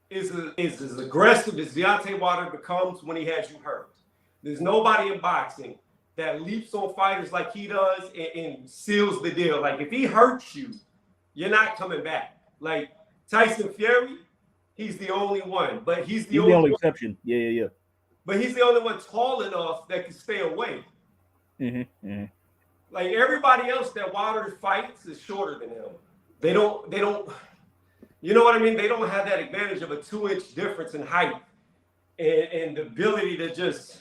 [SPEAKER 1] is as aggressive as Deontay Wilder becomes when he has you hurt. There's nobody in boxing that leaps on fighters like he does and seals the deal. Like, if he hurts you, you're not coming back. Like Tyson Fury, he's the only one, but he's the only
[SPEAKER 2] exception. Yeah.
[SPEAKER 1] But he's the only one tall enough that can stay away.
[SPEAKER 2] Mm-hmm.
[SPEAKER 1] Like, everybody else that Wilder fights is shorter than him. They don't, you know what I mean? They don't have that advantage of a 2-inch difference in height and the ability to just,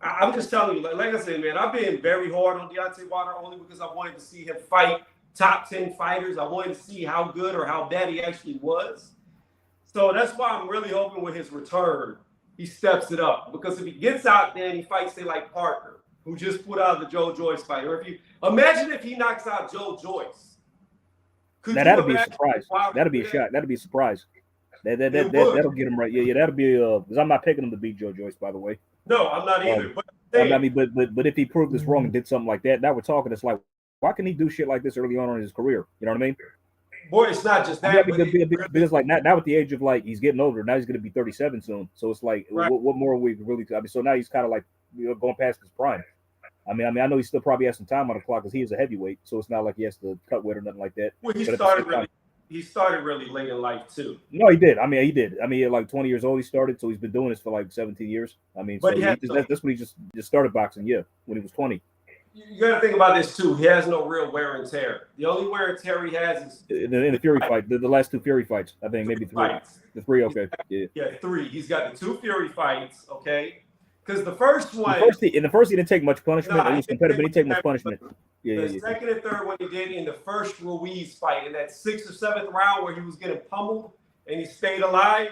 [SPEAKER 1] I'm just telling you, like I said, man, I've been very hard on Deontay Wilder only because I wanted to see him fight top 10 fighters. I wanted to see how good or how bad he actually was. So that's why I'm really hoping with his return, he steps it up. Because if he gets out there and he fights, say, like Parker, who just put out the Joe Joyce fight, or imagine if he knocks out Joe Joyce.
[SPEAKER 2] That'd be a surprise. That'd be a shot. That'd be a surprise. That'll get him right. Yeah. That'll be because I'm not picking him to beat Joe Joyce, by the way.
[SPEAKER 1] No, I'm not either.
[SPEAKER 2] But if he proved this wrong and did something like that, now we're talking. It's like, why can he do shit like this early on in his career? You know what I mean?
[SPEAKER 1] Boy, it's not just that.
[SPEAKER 2] Because like now at the age of, like, he's getting older. Now he's going to be 37 soon. So it's like, right. What more are we really? I mean, so now he's kind of like, going past his prime. I know he still probably has some time on the clock because he is a heavyweight. So it's not like he has to cut weight or nothing like that.
[SPEAKER 1] Well, he started really late in life too.
[SPEAKER 2] No, he did. He did. At like 20 years old, he started. So he's been doing this for like 17 years. But that's when he just started boxing. Yeah, when he was 20.
[SPEAKER 1] You got to think about this too. He has no real wear and tear. The only wear and tear he has is
[SPEAKER 2] in the Fury fight. The last 2 Fury fights, I think, maybe 3.
[SPEAKER 1] Fights.
[SPEAKER 2] The 3, okay, yeah.
[SPEAKER 1] Yeah, 3. He's got the 2 Fury fights, okay. Because the first one,
[SPEAKER 2] in the first he didn't take much punishment. It was competitive, but he didn't take much punishment.
[SPEAKER 1] The second and third one he did in the first Ruiz fight, in that 6th or 7th round where he was getting pummeled and he stayed alive.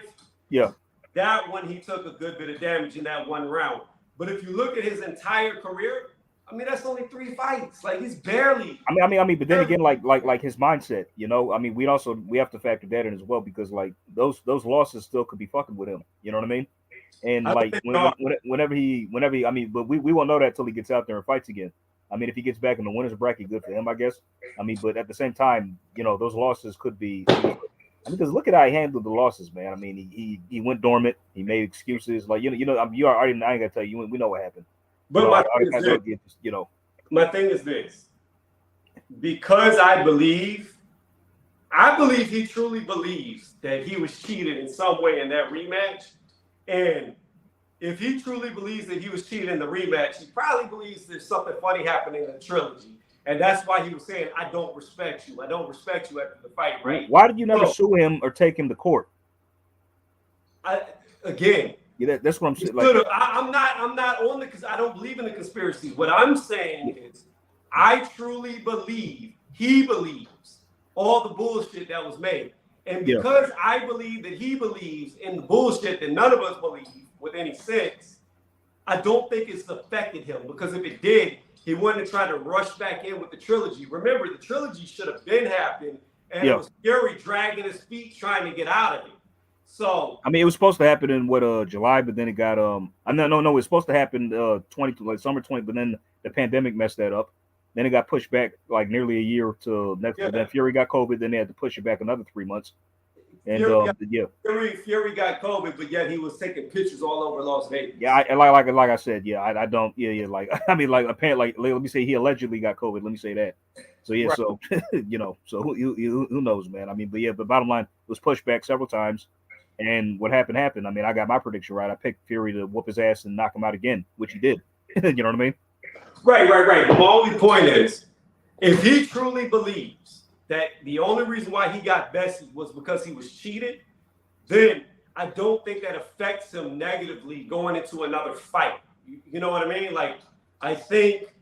[SPEAKER 2] Yeah,
[SPEAKER 1] that one he took a good bit of damage in that one round. But if you look at his entire career, that's only 3 fights. Like, he's barely.
[SPEAKER 2] But then again, like his mindset, we have to factor that in as well, because like those losses still could be fucking with him. You know what I mean? And like whenever he, but we won't know that till he gets out there and fights again. If he gets back in the winners bracket, good for him, I guess. But at the same time, those losses could be. Because look at how he handled the losses, man. He went dormant. He made excuses. Like, you already. I ain't gotta tell you. We know what happened.
[SPEAKER 1] But my thing is this. Because I believe he truly believes that he was cheated in some way in that rematch. And if he truly believes that he was cheated in the rematch, he probably believes there's something funny happening in the trilogy. And that's why he was saying, I don't respect you. I don't respect you after the fight, right?
[SPEAKER 2] Why did you never sue him or take him to court? That's what I'm saying. Like,
[SPEAKER 1] I'm not on the, because I don't believe in the conspiracy. What I'm saying is, I truly believe he believes all the bullshit that was made. And because I believe that he believes in the bullshit that none of us believe with any sense, I don't think it's affected him. Because if it did, he wouldn't have tried to rush back in with the trilogy. Remember, the trilogy should have been happening, and it was Fury dragging his feet trying to get out of it. So
[SPEAKER 2] it was supposed to happen in July, but then it got no, it was supposed to happen summer 20, but then the pandemic messed that up. Then it got pushed back like nearly a year to next. Yeah. Then Fury got COVID. Then they had to push it back another 3 months. And
[SPEAKER 1] Fury got COVID, but yet he was taking pictures all over Las Vegas.
[SPEAKER 2] Yeah, like I said, I don't. Like apparently, let me say he allegedly got COVID. Let me say that. So right. So so who knows, man? But bottom line, it was pushed back several times. And what happened. I got my prediction right. I picked Fury to whoop his ass and knock him out again, which he did. You know what I mean?
[SPEAKER 1] Right. But my only point is, if he truly believes that the only reason why he got bested was because he was cheated, then I don't think that affects him negatively going into another fight. You know what I mean? Like, I think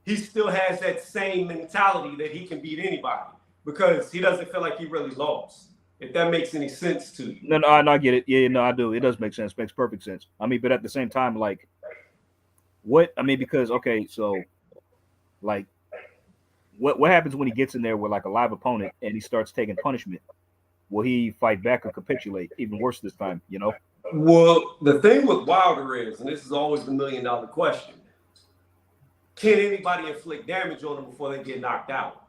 [SPEAKER 1] he still has that same mentality that he can beat anybody because he doesn't feel like he really lost. If that makes any sense to you.
[SPEAKER 2] No, I get it. Yeah, no, I do. It does make sense. Makes perfect sense. I mean, but at the same time, like, what? I mean, because okay, so like, what happens when he gets in there with like a live opponent and he starts taking punishment? Will he fight back or capitulate? Even worse this time, you know?
[SPEAKER 1] Well, the thing with Wilder is, and this is always the $1 million question, can anybody inflict damage on them before they get knocked out?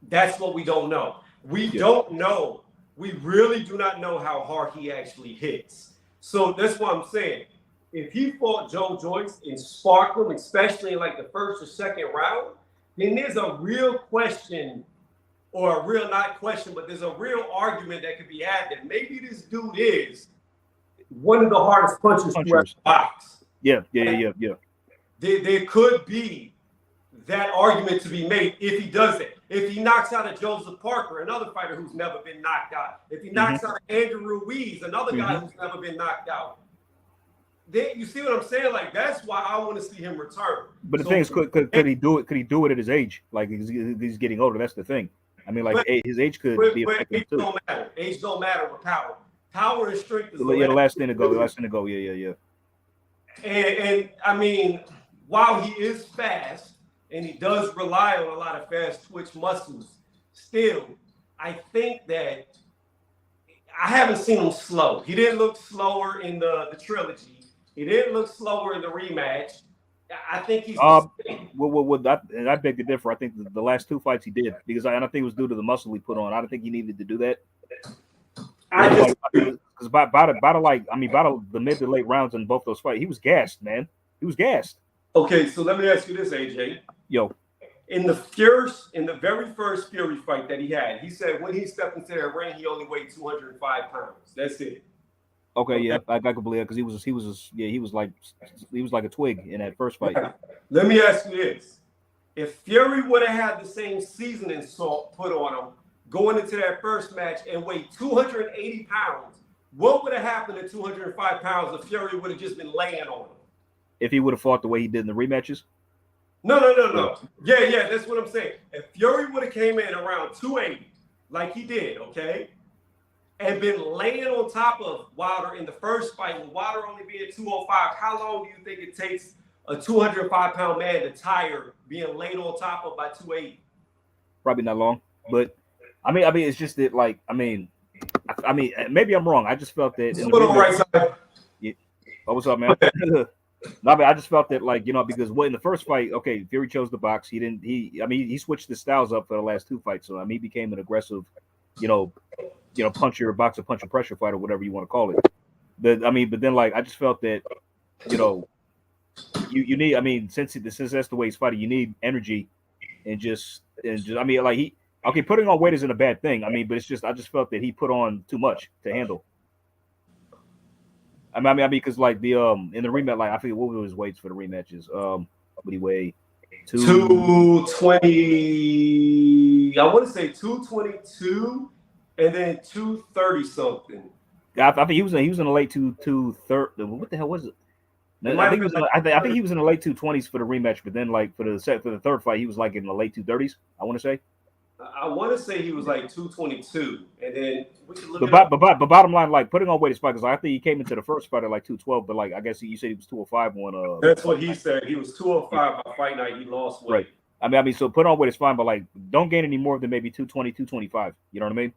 [SPEAKER 1] That's what we don't know. We don't know. We really do not know how hard he actually hits. So that's what I'm saying. If he fought Joe Joyce and sparked him, especially in like the first or second round, then there's a real question, or a real not question, but there's a real argument that could be had that maybe this dude is one of the hardest punchers throughout the box.
[SPEAKER 2] Yeah.
[SPEAKER 1] There could be that argument to be made if he does it. If he knocks out a Joseph Parker, another fighter who's never been knocked out. If he knocks out Andrew Ruiz, another guy who's never been knocked out. You see what I'm saying? Like, that's why I want to see him return.
[SPEAKER 2] But the thing is, could he do it? Could he do it at his age? Like he's getting older. That's the thing. I mean, like his age could be affected
[SPEAKER 1] too. Don't matter. Age don't matter with power. Power and strength is
[SPEAKER 2] the last thing to go. Yeah.
[SPEAKER 1] And I mean, while he is fast and he does rely on a lot of fast twitch muscles, still, I think that I haven't seen him slow. He didn't look slower in the trilogy. He didn't look slower in the rematch. I think he's.
[SPEAKER 2] I beg to differ. I think the last two fights he did, because I think it was due to the muscle he put on. I don't think he needed to do that. Because by the mid to late rounds in both those fights, he was gassed, man. He was gassed.
[SPEAKER 1] Okay, so let me ask you this, AJ.
[SPEAKER 2] Yo.
[SPEAKER 1] In the very first Fury fight that he had, he said when he stepped into that ring, he only weighed 205 pounds. That's it.
[SPEAKER 2] Okay, yeah, I could believe it because he was like a twig in that first fight.
[SPEAKER 1] Let me ask you this: if Fury would have had the same seasoning salt put on him going into that first match and weighed 280 pounds, what would have happened at 205 pounds if Fury would have just been laying on him?
[SPEAKER 2] If he would have fought the way he did in the rematches?
[SPEAKER 1] No. Yeah, that's what I'm saying. If Fury would have came in around 280, like he did, okay, and been laying on top of Wilder in the first fight, with Wilder only being 205, how long do you think it takes a 205-pound man to tire being laid on top of by 280?
[SPEAKER 2] Probably not long. But I mean, it's just that, like, I mean, maybe I'm wrong. I just felt that.
[SPEAKER 1] On the right side.
[SPEAKER 2] Yeah. Oh, what's up, man? No, I just felt that, like, because in the first fight, okay, Fury chose the box. He switched his styles up for the last two fights. So he became an aggressive, puncher, boxer, punch and pressure fighter, whatever you want to call it. But then, like, I just felt that, you need, since that's the way he's fighting, you need energy and just putting on weight isn't a bad thing. But it's just, I just felt that he put on too much to handle. Because like the in the rematch, like I forget what were his weights for the rematches. What did he weigh?
[SPEAKER 1] 220. I want to say 222, and then 230 something.
[SPEAKER 2] I think he was in the late 230. What the hell was it? I think he was in the late 220s for the rematch, but then like for the third fight, he was like in the late 230s. I want to say.
[SPEAKER 1] I want to say he was like 222, and then we could look.
[SPEAKER 2] But bottom line, like putting on weight is fine because I think he came into the first fight at like 212, but like I guess you said he was 205 when.
[SPEAKER 1] That's what he said. He was 205 by fight night. He lost weight.
[SPEAKER 2] Right. So put on weight is fine, but like don't gain any more than maybe 220, 225. You know what I mean?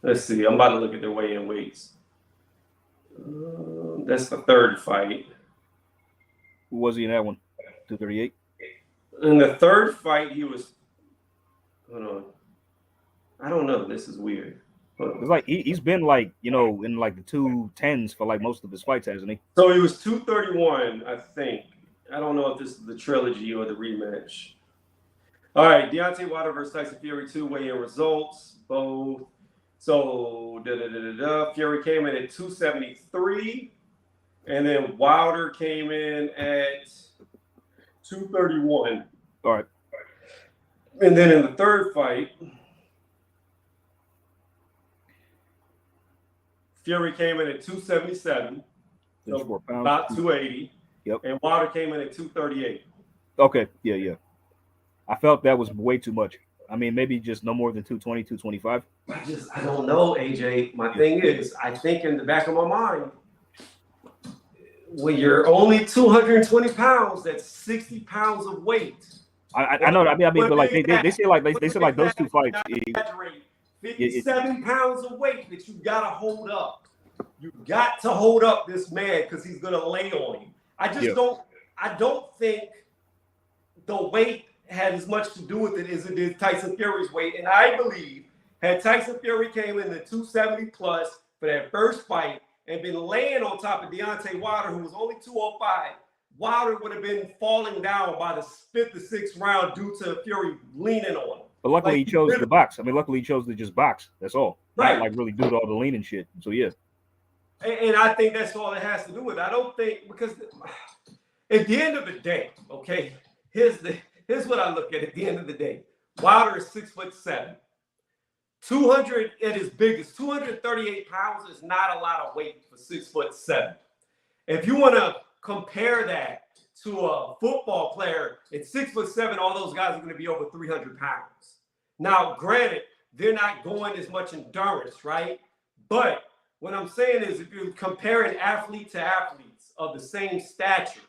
[SPEAKER 1] Let's see. I'm about to look at their weigh-in weights. That's the third fight.
[SPEAKER 2] Who was he in that one? 238?
[SPEAKER 1] In the third fight, he was. Hold on. I don't know. This is weird.
[SPEAKER 2] It's like he's been like, in like the 210s for like most of his fights, hasn't he?
[SPEAKER 1] So he was 231, I think. I don't know if this is the trilogy or the rematch. All right. Deontay Wilder versus Tyson Fury 2 weigh-in results. Both. So, Fury came in at 273. And then Wilder came in at 231.
[SPEAKER 2] All right.
[SPEAKER 1] And then in the third fight, Fury came in at 277. So about 280.
[SPEAKER 2] Yep.
[SPEAKER 1] And Wilder came in at 238.
[SPEAKER 2] Okay. Yeah. I felt that was way too much. I mean, maybe just no more than 220, 225.
[SPEAKER 1] I don't know, AJ. My thing is, I think in the back of my mind, when you're only 220 pounds, that's 60 pounds of weight.
[SPEAKER 2] I know. But like they say like those two fights.
[SPEAKER 1] 57 pounds of weight that you gotta hold up. You got to hold up this man because he's gonna lay on you. I don't think the weight had as much to do with it as it did Tyson Fury's weight. And I believe had Tyson Fury came in the 270 plus for that first fight and been laying on top of Deontay Wilder, who was only 205, Wilder would have been falling down by the fifth or sixth round due to Fury leaning on him.
[SPEAKER 2] But luckily he chose the box. I mean, luckily he chose to just box. That's all.
[SPEAKER 1] Right.
[SPEAKER 2] Not like really do all the leaning shit. So yeah.
[SPEAKER 1] And I think that's all it has to do with it. I don't think, because at the end of the day, okay, here's what I look at the end of the day. Wilder is 6'7". 200 at his biggest, 238 pounds is not a lot of weight for 6'7". If you want to compare that to a football player at 6'7", all those guys are going to be over 300 pounds. Now, granted, they're not going as much endurance, right? But what I'm saying is, if you're comparing athlete to athletes of the same stature,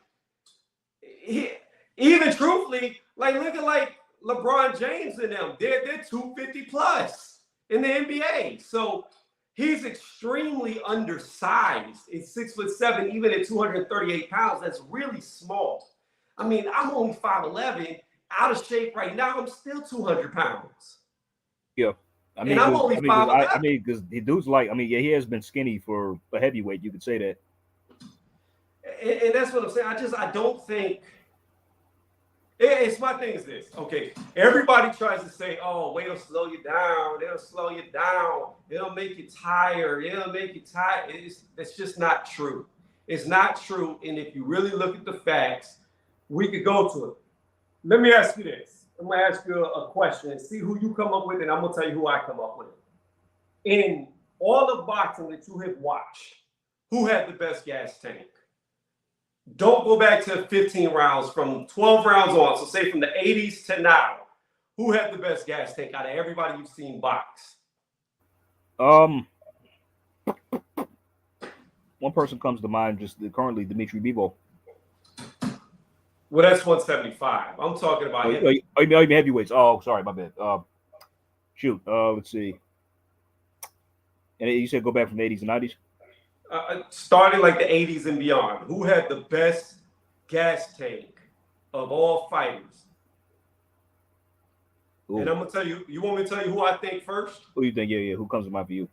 [SPEAKER 1] even truthfully, like look at like LeBron James and them, they're 250 plus in the NBA. So he's extremely undersized. It's 6'7", even at 238 pounds. That's really small. I mean, I'm only 5'11", out of shape right now. I'm still 200 pounds.
[SPEAKER 2] Yeah. I mean,
[SPEAKER 1] I'm only 5'11".
[SPEAKER 2] I mean, because the dude's like, I mean, yeah, he has been skinny for a heavyweight. You could say that.
[SPEAKER 1] And that's what I'm saying. I don't think. It's my thing is this. Okay, everybody tries to say, "Oh, weight will slow you down. It'll slow you down. It'll make you tired. It'll make you tired." That's just not true. It's not true. And if you really look at the facts, we could go to it. Let me ask you this. I'm gonna ask you a question and see who you come up with, and I'm gonna tell you who I come up with. In all the boxing that you have watched, who had the best gas tank? Don't go back to 15 rounds, from 12 rounds on. So say from the 80s to now, who had the best gas tank out of everybody you've seen box?
[SPEAKER 2] One person comes to mind, just currently Dimitri Bivol.
[SPEAKER 1] Well, that's 175. I'm talking about
[SPEAKER 2] him. You mean heavyweights? Oh, sorry, my bad. Shoot. Let's see. And you said go back from the 80s and 90s?
[SPEAKER 1] Starting like the 80s and beyond. Who had the best gas tank of all fighters? Ooh. And I'm going to tell you, you want me to tell you who I think first?
[SPEAKER 2] Who you think? Yeah. Who comes to mind for you?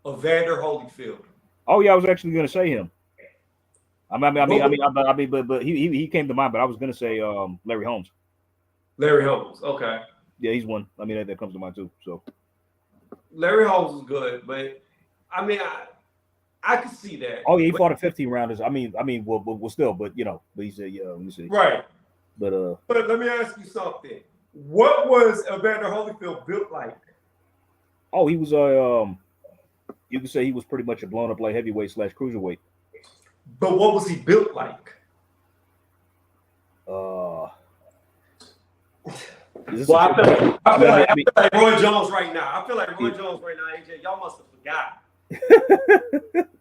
[SPEAKER 1] Evander Holyfield.
[SPEAKER 2] Oh, yeah, I was actually going to say him. But he came to mind, but I was going to say Larry Holmes.
[SPEAKER 1] Larry Holmes, okay.
[SPEAKER 2] Yeah, he's one. I mean, that comes to mind too. So
[SPEAKER 1] Larry Holmes is good, but I mean, I could see that.
[SPEAKER 2] Oh yeah, he fought a 15 rounders. I mean, well, still, but you know, but he said, yeah, let me see.
[SPEAKER 1] Right.
[SPEAKER 2] But
[SPEAKER 1] let me ask you something. What was Evander Holyfield built like?
[SPEAKER 2] Oh, he was you could say he was pretty much a blown up light heavyweight / cruiserweight.
[SPEAKER 1] But what was he built like? I feel like Roy Jones right now. AJ, y'all must have forgot.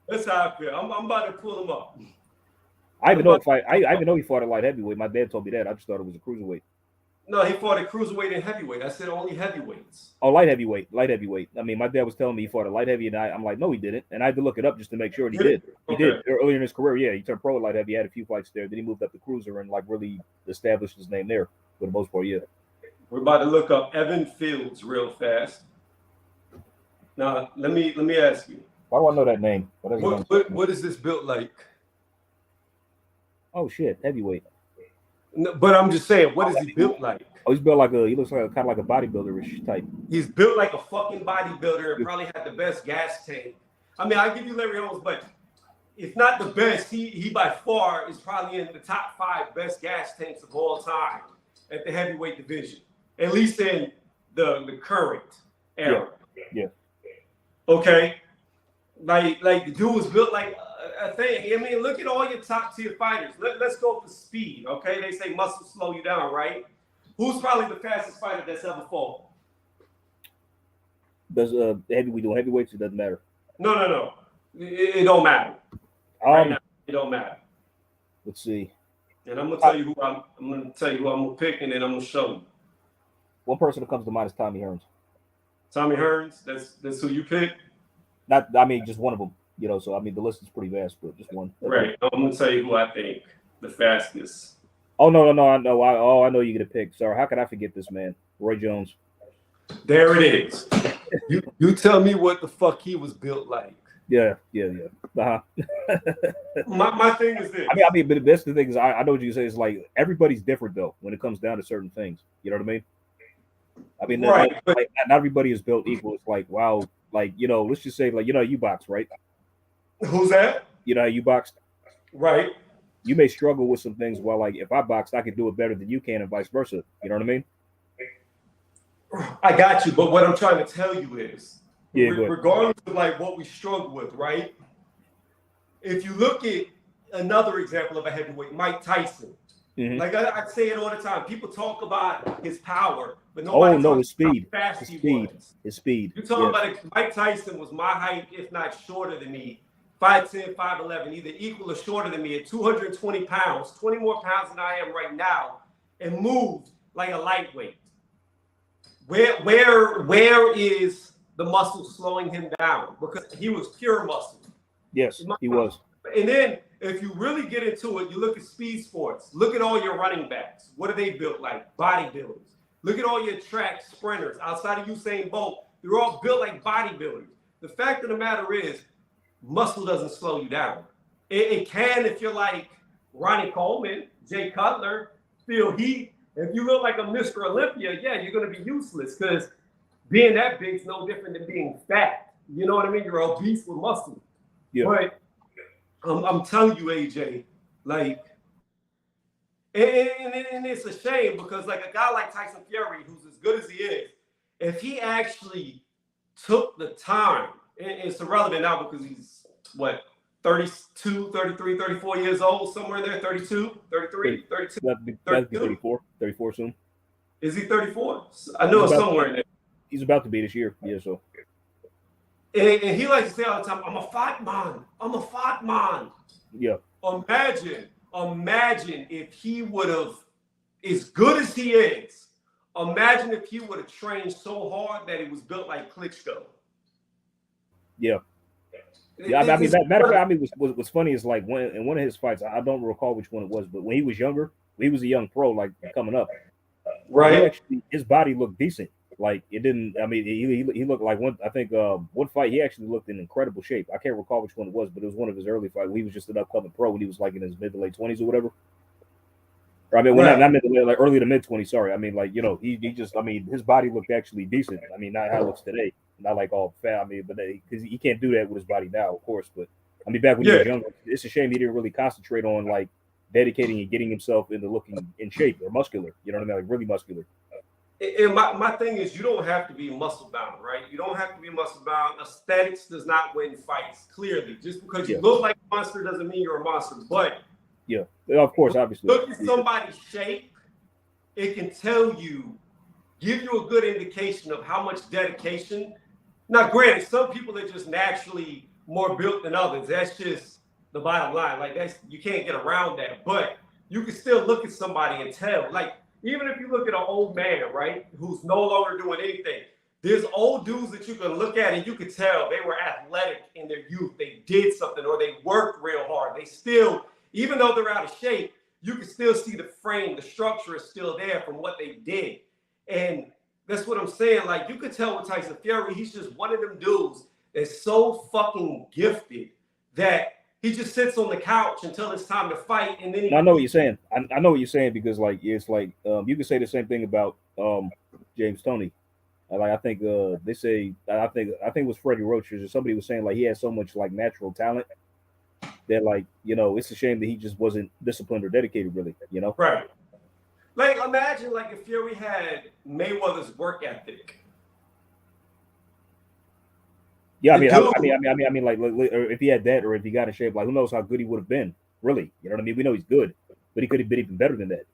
[SPEAKER 1] That's how I feel. I'm about to pull him up.
[SPEAKER 2] I even know he fought a light heavyweight. My dad told me that. I just thought it was a cruiserweight.
[SPEAKER 1] No, he fought a cruiserweight and heavyweight. I said only heavyweights.
[SPEAKER 2] Oh, light heavyweight. I mean, my dad was telling me he fought a light heavy, and I'm like, no, he didn't. And I had to look it up just to make sure. And he did. He did earlier in his career. Yeah, he turned pro at light heavy. He had a few fights there. Then he moved up to cruiser and like really established his name there for the most part. Yeah.
[SPEAKER 1] We're about to look up Evan Fields real fast. Now, let me ask you.
[SPEAKER 2] Why do I know that name?
[SPEAKER 1] What is this built like?
[SPEAKER 2] Oh shit, heavyweight.
[SPEAKER 1] No, but I'm just saying, what is he built like?
[SPEAKER 2] Oh, he's built like he looks like kind of like a bodybuilder-ish type.
[SPEAKER 1] He's built like a fucking bodybuilder and probably had the best gas tank. I mean, I'll give you Larry Holmes, but if not the best, he by far is probably in the top 5 best gas tanks of all time at the heavyweight division, at least in the current era.
[SPEAKER 2] Yeah.
[SPEAKER 1] Okay. Like the dude was built like a thing. I mean, look at all your top tier fighters. Let's go for speed. Okay. They say muscle slow you down, right? Who's probably the fastest fighter that's ever fought?
[SPEAKER 2] Does we do heavyweights? It doesn't matter.
[SPEAKER 1] No. It don't matter. Right now, it don't matter.
[SPEAKER 2] Let's see.
[SPEAKER 1] And I'm gonna tell you who I'm gonna pick, and then I'm gonna show you.
[SPEAKER 2] One person that comes to mind is Tommy Hearns.
[SPEAKER 1] Tommy Hearns. That's who you pick.
[SPEAKER 2] Just one of them. So the list is pretty vast, but just one.
[SPEAKER 1] Right. I'm gonna tell you who I think the fastest.
[SPEAKER 2] Oh no! I know. I know you're gonna pick. Sorry, how could I forget this man, Roy Jones?
[SPEAKER 1] There it is. you tell me what the fuck he was built like.
[SPEAKER 2] Yeah.
[SPEAKER 1] My thing is this.
[SPEAKER 2] But that's the thing is, I know what you say. It's like everybody's different though when it comes down to certain things. You know what I mean? Right. Not everybody is built equal. It's like, wow, let's just say, you box, right?
[SPEAKER 1] Who's that?
[SPEAKER 2] You know how you boxed?
[SPEAKER 1] Right.
[SPEAKER 2] You may struggle with some things while, if I boxed, I could do it better than you can and vice versa. You know what I mean?
[SPEAKER 1] I got you. But what I'm trying to tell you is, regardless of what we struggle with, right? If you look at another example of a heavyweight, Mike Tyson. Mm-hmm. I say it all the time. People talk about his power, but nobody talks
[SPEAKER 2] his speed.
[SPEAKER 1] About how fast
[SPEAKER 2] his
[SPEAKER 1] he was.
[SPEAKER 2] His speed.
[SPEAKER 1] You're talking about Mike Tyson was my height, if not shorter than me. 5'10", 5'11", either equal or shorter than me at 220 pounds, 20 more pounds than I am right now, and moved like a lightweight. Where is the muscle slowing him down? Because he was pure muscle.
[SPEAKER 2] Yes, he was.
[SPEAKER 1] And then if you really get into it, you look at speed sports. Look at all your running backs. What are they built like? Bodybuilders. Look at all your track sprinters outside of Usain Bolt. They're all built like bodybuilders. The fact of the matter is, muscle doesn't slow you down. It can if you're like Ronnie Coleman, Jay Cutler, Phil Heath. If you look like a Mr. Olympia, yeah, you're going to be useless because being that big is no different than being fat. You know what I mean? You're obese with muscle. Yeah. But I'm telling you, AJ, and it's a shame because a guy like Tyson Fury, who's as good as he is, if he actually took the time, it's irrelevant now because he's, 32, 33, 34 years old, somewhere in there, 32, 33, 32.
[SPEAKER 2] That'd be 34 soon.
[SPEAKER 1] Is he 34? I know it's somewhere in there.
[SPEAKER 2] He's about to be this year, yeah, so.
[SPEAKER 1] And he likes to say all the time, I'm a fight man.
[SPEAKER 2] Yeah.
[SPEAKER 1] Imagine if he would have, as good as he is, imagine if he would have trained so hard that he was built like Klitschko.
[SPEAKER 2] Yeah. Yeah, matter of fact, what's funny is when in one of his fights, I don't recall which one it was, but when he was younger, he was a young pro, coming up. Right. His body looked decent. It didn't. He looked like one. I think one fight he actually looked in incredible shape. I can't recall which one it was, but it was one of his early fights. When he was just an upcoming pro when he was in his mid to late 20s or whatever. Or, not mid to early to mid 20s. Sorry, he just. His body looked actually decent. Not how it looks today. Not all fat. But because he can't do that with his body now, of course. But back when he was younger, it's a shame he didn't really concentrate on dedicating and getting himself into looking in shape or muscular. You know what I mean? Really muscular.
[SPEAKER 1] And my thing is, you don't have to be muscle bound, right? You don't have to be muscle bound. Aesthetics does not win fights. Clearly, just because you look like a monster doesn't mean you're a monster. But
[SPEAKER 2] of course, obviously,
[SPEAKER 1] look at somebody's shape. It can give you a good indication of how much dedication. Now, granted, some people are just naturally more built than others. That's just the bottom line. You can't get around that. But you can still look at somebody and tell. Even if you look at an old man, right, who's no longer doing anything, there's old dudes that you can look at and you can tell they were athletic in their youth. They did something or they worked real hard. They still, even though they're out of shape, you can still see the frame, the structure is still there from what they did. And that's what I'm saying. You could tell with Tyson Fury, he's just one of them dudes that's so fucking gifted that he just sits on the couch until it's time to fight, and then
[SPEAKER 2] I know what you're saying. I know what you're saying because it's you can say the same thing about James Toney. I think they say I think it was Freddie Roach or somebody was saying he had so much natural talent that it's a shame that he just wasn't disciplined or dedicated really.
[SPEAKER 1] Right. Imagine if Fury had Mayweather's work ethic.
[SPEAKER 2] Yeah, if he had that, or if he got in shape, who knows how good he would have been? Really, you know what I mean? We know he's good, but he could have been even better than that.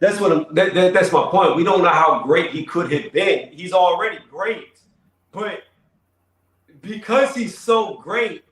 [SPEAKER 1] That's what that's my point. We don't know how great he could have been. He's already great, but because he's so great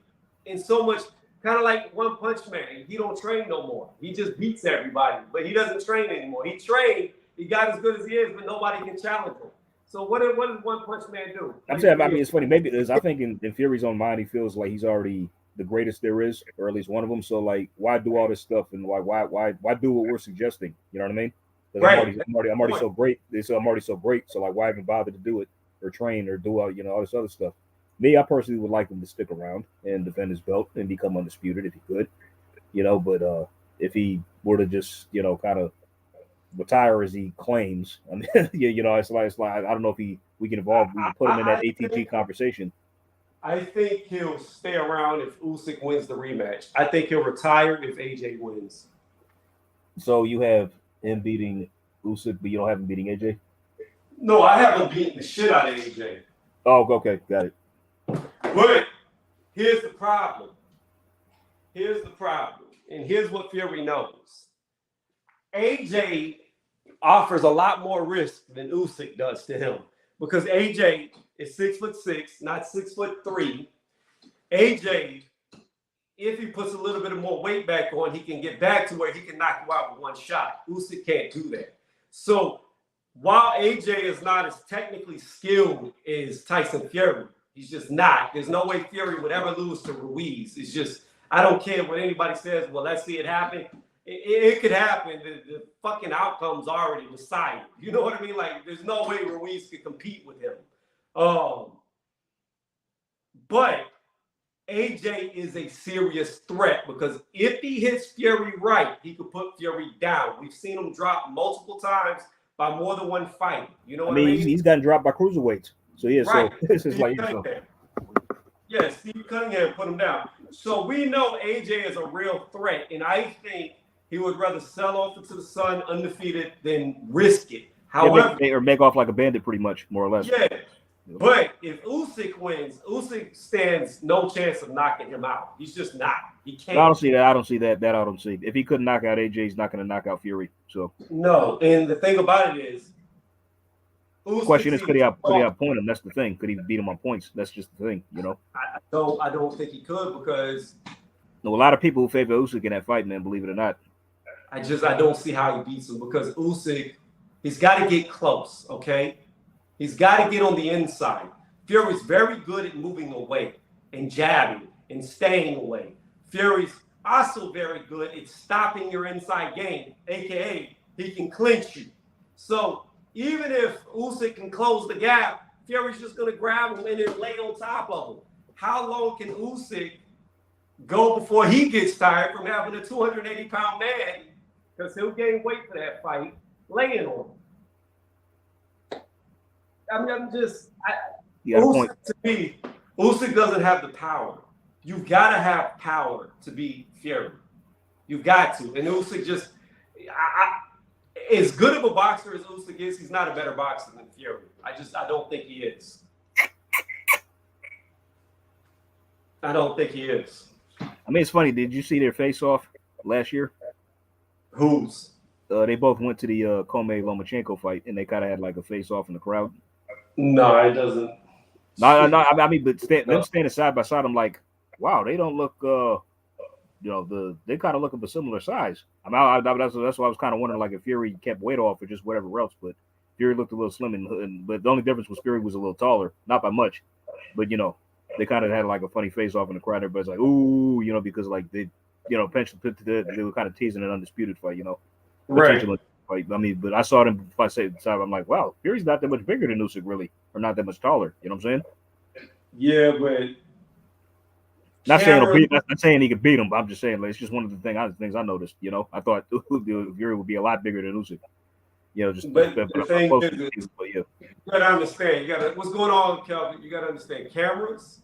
[SPEAKER 1] and so much, kind of like One Punch Man, he don't train no more. He just beats everybody, but he doesn't train anymore. He trained, he got as good as he is, but nobody can challenge him. So what does One Punch Man do?
[SPEAKER 2] I'm saying, I mean, it's funny. Maybe because I think in Fury's own mind, he feels like he's already the greatest there is, or at least one of them. So like, why do all this stuff and why do what we're suggesting? You know what I mean?
[SPEAKER 1] Right.
[SPEAKER 2] I'm already so great. I'm already so great. So like, why even bother to do it or train or do all all this other stuff? Me, I personally would like him to stick around and defend his belt and become undisputed if he could, But if he were to just kind of retire as he claims, I mean, it's like I don't know if we can put him in that ATG conversation.
[SPEAKER 1] I think he'll stay around if Usyk wins the rematch. I think he'll retire if AJ wins.
[SPEAKER 2] So you have him beating Usyk, but you don't have him beating AJ?
[SPEAKER 1] No, I have him beating the shit out of AJ.
[SPEAKER 2] Oh, okay, got it.
[SPEAKER 1] But here's the problem. And here's what Fury knows. AJ offers a lot more risk than Usyk does to him because AJ is 6'6", not 6'3". AJ, if he puts a little bit of more weight back on, he can get back to where he can knock you out with one shot. Usyk can't do that. So while AJ is not as technically skilled as Tyson Fury, he's just not. There's no way Fury would ever lose to Ruiz. It's just, I don't care what anybody says. Well, let's see it happen. It could happen. The fucking outcome's already decided. You know what I mean? Like, there's no way Ruiz could compete with him. But AJ is a serious threat because if he hits Fury right, he could put Fury down. We've seen him drop multiple times by more than one fight. You know what I mean?
[SPEAKER 2] He's gotten dropped by cruiserweights. So yeah, right. So this is like
[SPEAKER 1] yes, Steve Cunningham put him down. So we know AJ is a real threat, and I think he would rather sell off into the sun undefeated than risk it. However,
[SPEAKER 2] or make off like a bandit, pretty much, more or less.
[SPEAKER 1] Yeah, but if Usyk wins, Usyk stands no chance of knocking him out. He's just not. He can't.
[SPEAKER 2] I don't see that. I don't see. If he couldn't knock out AJ, he's not going to knock out Fury. So
[SPEAKER 1] no, and the thing about it is,
[SPEAKER 2] the question is, could he outpoint him? That's the thing. Could he beat him on points? That's just the thing,
[SPEAKER 1] I don't think he could because
[SPEAKER 2] a lot of people who favor Usyk in that fight, man, believe it or not.
[SPEAKER 1] I don't see how he beats him because Usyk, he's got to get close, okay? He's got to get on the inside. Fury's very good at moving away and jabbing and staying away. Fury's also very good at stopping your inside game, a.k.a. he can clinch you. So even if Usyk can close the gap, Fury's just going to grab him and then lay on top of him. How long can Usyk go before he gets tired from having a 280-pound man, because he'll gain weight for that fight, laying on him? I mean, Usyk doesn't have the power. You've got to have power to beat Fury. You've got to. And Usyk just, as good of a boxer as Usyk is, he's not a better boxer than Fury. I don't think he is. I don't think he is.
[SPEAKER 2] I mean, it's funny. Did you see their face-off last year?
[SPEAKER 1] Whose?
[SPEAKER 2] They both went to the Comey-Lomachenko fight, and they kind of had like a face-off in the crowd.
[SPEAKER 1] No, it doesn't.
[SPEAKER 2] No. I mean, but them standing side by side, I'm like, wow, they don't look. They kind of look of a similar size. I mean, that's why I was kind of wondering, like, if Fury kept weight off or just whatever else. But Fury looked a little slim, but the only difference was Fury was a little taller, not by much. But they kind of had like a funny face-off in the crowd. Everybody's like, ooh, because like they were kind of teasing an undisputed fight,
[SPEAKER 1] Right.
[SPEAKER 2] Fight. I mean, but I saw them fight side. I'm like, wow, Fury's not that much bigger than Usyk, really, or not that much taller. You know what I'm saying?
[SPEAKER 1] Yeah, but
[SPEAKER 2] not saying he could beat him, but I'm just saying like, it's just one of the things I noticed. I thought Fury would be a lot bigger than Usyk.
[SPEAKER 1] But the thing is, you gotta understand. What's going on, Kelvin? You gotta understand. Cameras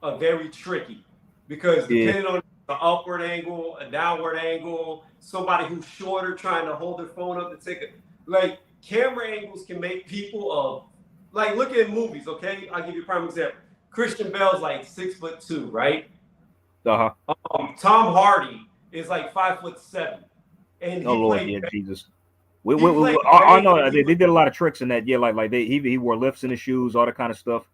[SPEAKER 1] are very tricky because depending on the upward angle, a downward angle, somebody who's shorter trying to hold their phone up to take it. Like, camera angles can make people like, look at movies, okay? I'll give you a prime example. Christian Bale's like 6'2", right?
[SPEAKER 2] Uh-huh.
[SPEAKER 1] Tom Hardy is like 5'7", and
[SPEAKER 2] Jesus. I know they did a lot of tricks in that. Yeah, like he wore lifts in his shoes, all that kind of stuff.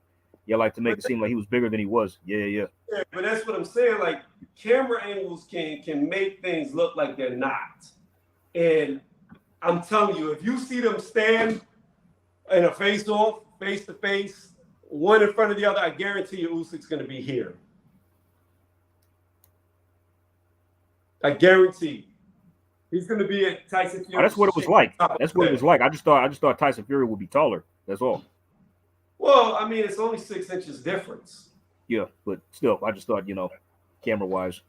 [SPEAKER 2] Yeah, like to make it seem like he was bigger than he was. Yeah.
[SPEAKER 1] Yeah, but that's what I'm saying. Like camera angles can make things look like they're not. And I'm telling you, if you see them stand in a face-off, face-to-face, one in front of the other, I guarantee you Usyk's going to be here. I guarantee. He's going to be at Tyson Fury.
[SPEAKER 2] Oh, that's what it was like. That's what it was like. I just thought Tyson Fury would be taller. That's all.
[SPEAKER 1] Well, I mean, it's only 6 inches difference.
[SPEAKER 2] Yeah, but still, I just thought, camera-wise.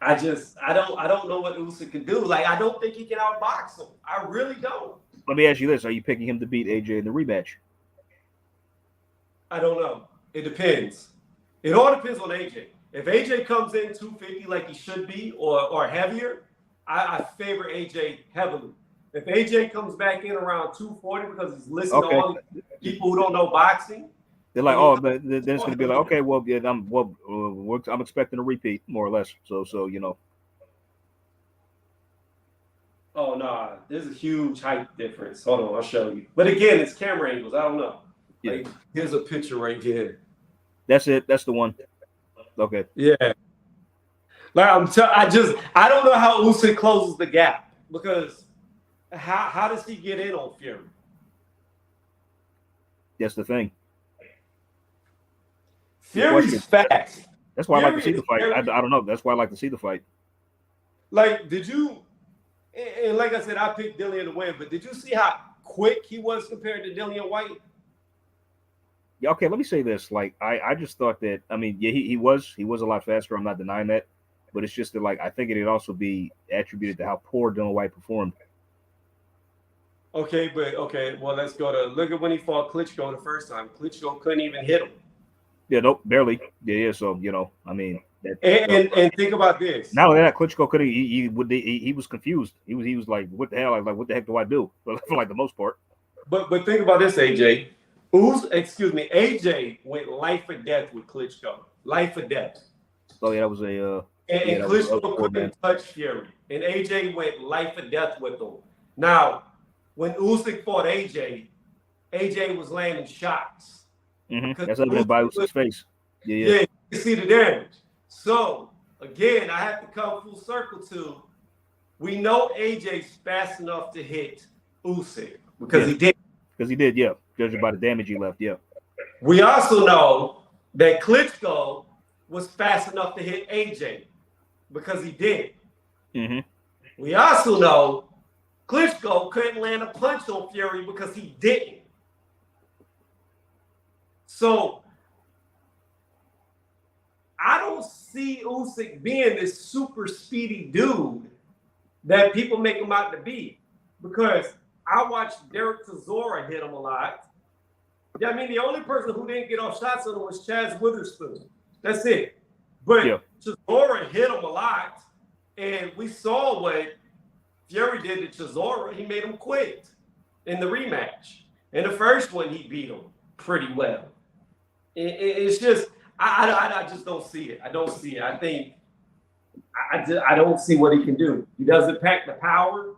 [SPEAKER 1] I don't know what Usyk can do. Like, I don't think he can outbox him. I really don't.
[SPEAKER 2] Let me ask you this: are you picking him to beat AJ in the rematch?
[SPEAKER 1] I don't know. It depends. It all depends on AJ. If AJ comes in 250 like he should be, or heavier, I favor AJ heavily. If AJ comes back in around 240 because he's listening to all these people who don't know boxing,
[SPEAKER 2] they're like, but then it's gonna be like, okay, well, yeah, I'm expecting a repeat, more or less. So.
[SPEAKER 1] Oh no, there's a huge height difference. Hold on, I'll show you. But again, it's camera angles. I don't know.
[SPEAKER 2] Yeah.
[SPEAKER 1] Like, here's a picture right here.
[SPEAKER 2] That's it. That's the one. Okay.
[SPEAKER 1] Yeah. Like I don't know how Usyk closes the gap, because how does he get in on Fury?
[SPEAKER 2] That's the thing.
[SPEAKER 1] Fury's fast.
[SPEAKER 2] That's why I like to see the fight. I don't know. That's why I like to see the fight.
[SPEAKER 1] Like, did you? And like I said, I picked Dillian to win, but did you see how quick he was compared to Dillian White?
[SPEAKER 2] Yeah, okay, let me say this. Like, I just thought that, I mean, yeah, he was a lot faster. I'm not denying that. But it's just that, like, I think it'd also be attributed to how poor Dillian White performed.
[SPEAKER 1] Okay, well, let's go to look at when he fought Klitschko the first time. Klitschko couldn't even hit him.
[SPEAKER 2] Yeah, nope, barely. Yeah. So, I mean,
[SPEAKER 1] and think about this.
[SPEAKER 2] Not only that, Klitschko could he was confused. He was like, what the hell? Like, what the heck do I do? For like the most part.
[SPEAKER 1] But think about this, AJ. AJ went life or death with Klitschko. Life or death.
[SPEAKER 2] Oh yeah, that was a.
[SPEAKER 1] And Klitschko couldn't touch Fury, and AJ went life or death with him. Now, when Usyk fought AJ was landing shots.
[SPEAKER 2] Mm-hmm. That's evident by Usyk's face.
[SPEAKER 1] Yeah, you see the damage. So again, I have to come full circle to, we know AJ's fast enough to hit Usyk because he did.
[SPEAKER 2] Because he did, yeah. Judging by the damage he left, yeah.
[SPEAKER 1] We also know that Klitschko was fast enough to hit AJ because he did.
[SPEAKER 2] Mm-hmm.
[SPEAKER 1] We also know Klitschko couldn't land a punch on Fury because he didn't. So I don't see Usyk being this super speedy dude that people make him out to be, because I watched Derek Chisora hit him a lot. Yeah, I mean, the only person who didn't get off shots on him was Chaz Witherspoon. That's it. But Chisora hit him a lot, and we saw what Fury did to Chisora. He made him quit in the rematch. In the first one, he beat him pretty well. It's just, I just don't see it. I don't see it. I think I don't see what he can do. He doesn't pack the power.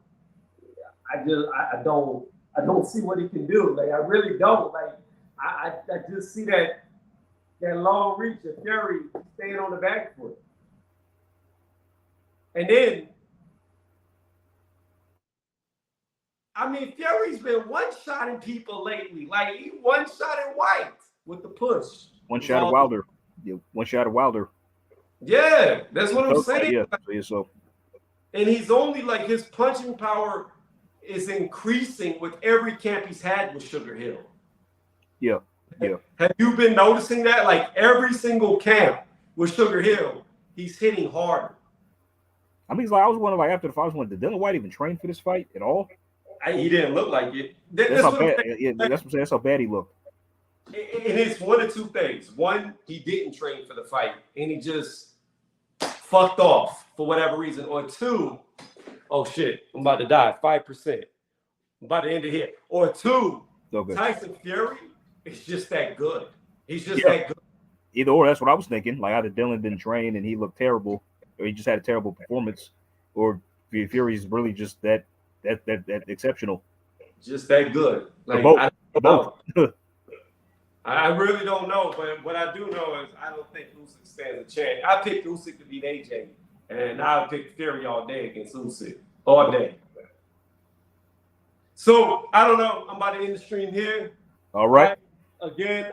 [SPEAKER 1] I don't see what he can do. Like, I really don't. Like, I just see that long reach of Fury staying on the back foot. And then, I mean, Fury's been one-shotting people lately. Like, he one-shotted White with the push.
[SPEAKER 2] One shot of Wilder. Yeah, one shot of Wilder.
[SPEAKER 1] Yeah, that's what I'm saying.
[SPEAKER 2] Yeah, so.
[SPEAKER 1] And he's only, like, his punching power is increasing with every camp he's had with Sugar Hill.
[SPEAKER 2] Yeah.
[SPEAKER 1] Have you been noticing that? Like, every single camp with Sugar Hill, he's hitting harder.
[SPEAKER 2] I mean, I was wondering, like, after the fight, did Dillian White even train for this fight at all?
[SPEAKER 1] He didn't look like it.
[SPEAKER 2] That's how bad. Yeah, that's what I'm saying. That's how bad he looked.
[SPEAKER 1] And it's one of two things. One, he didn't train for the fight, and he just fucked off for whatever reason. Or two, oh shit, I'm about to die. 5%. I'm about to end it here. Or two, Tyson Fury is just that good. He's just that good.
[SPEAKER 2] Either or, that's what I was thinking. Like, either Dylan didn't train and he looked terrible, or he just had a terrible performance, or Fury's really just that exceptional.
[SPEAKER 1] Just that good. Like
[SPEAKER 2] both.
[SPEAKER 1] I really don't know, but what I do know is I don't think Usyk stands a chance. I picked Usyk to beat AJ, and I'll pick Fury all day against Usyk. All day. So, I don't know. I'm about to end the stream here.
[SPEAKER 2] All right.
[SPEAKER 1] Again,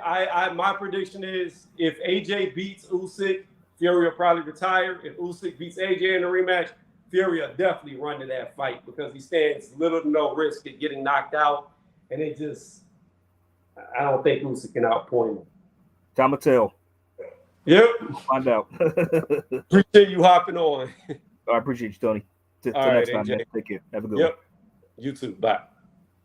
[SPEAKER 1] my prediction is if AJ beats Usyk, Fury will probably retire. If Usyk beats AJ in the rematch, Fury will definitely run to that fight because he stands little to no risk of getting knocked out. And I don't think Usyk can outpoint him.
[SPEAKER 2] Time to tell.
[SPEAKER 1] Yep.
[SPEAKER 2] Find out.
[SPEAKER 1] Appreciate you hopping on.
[SPEAKER 2] I appreciate you, Tony. Till
[SPEAKER 1] All right,
[SPEAKER 2] next time,
[SPEAKER 1] AJ.
[SPEAKER 2] man. Take care. Have a good one.
[SPEAKER 1] You too. Bye.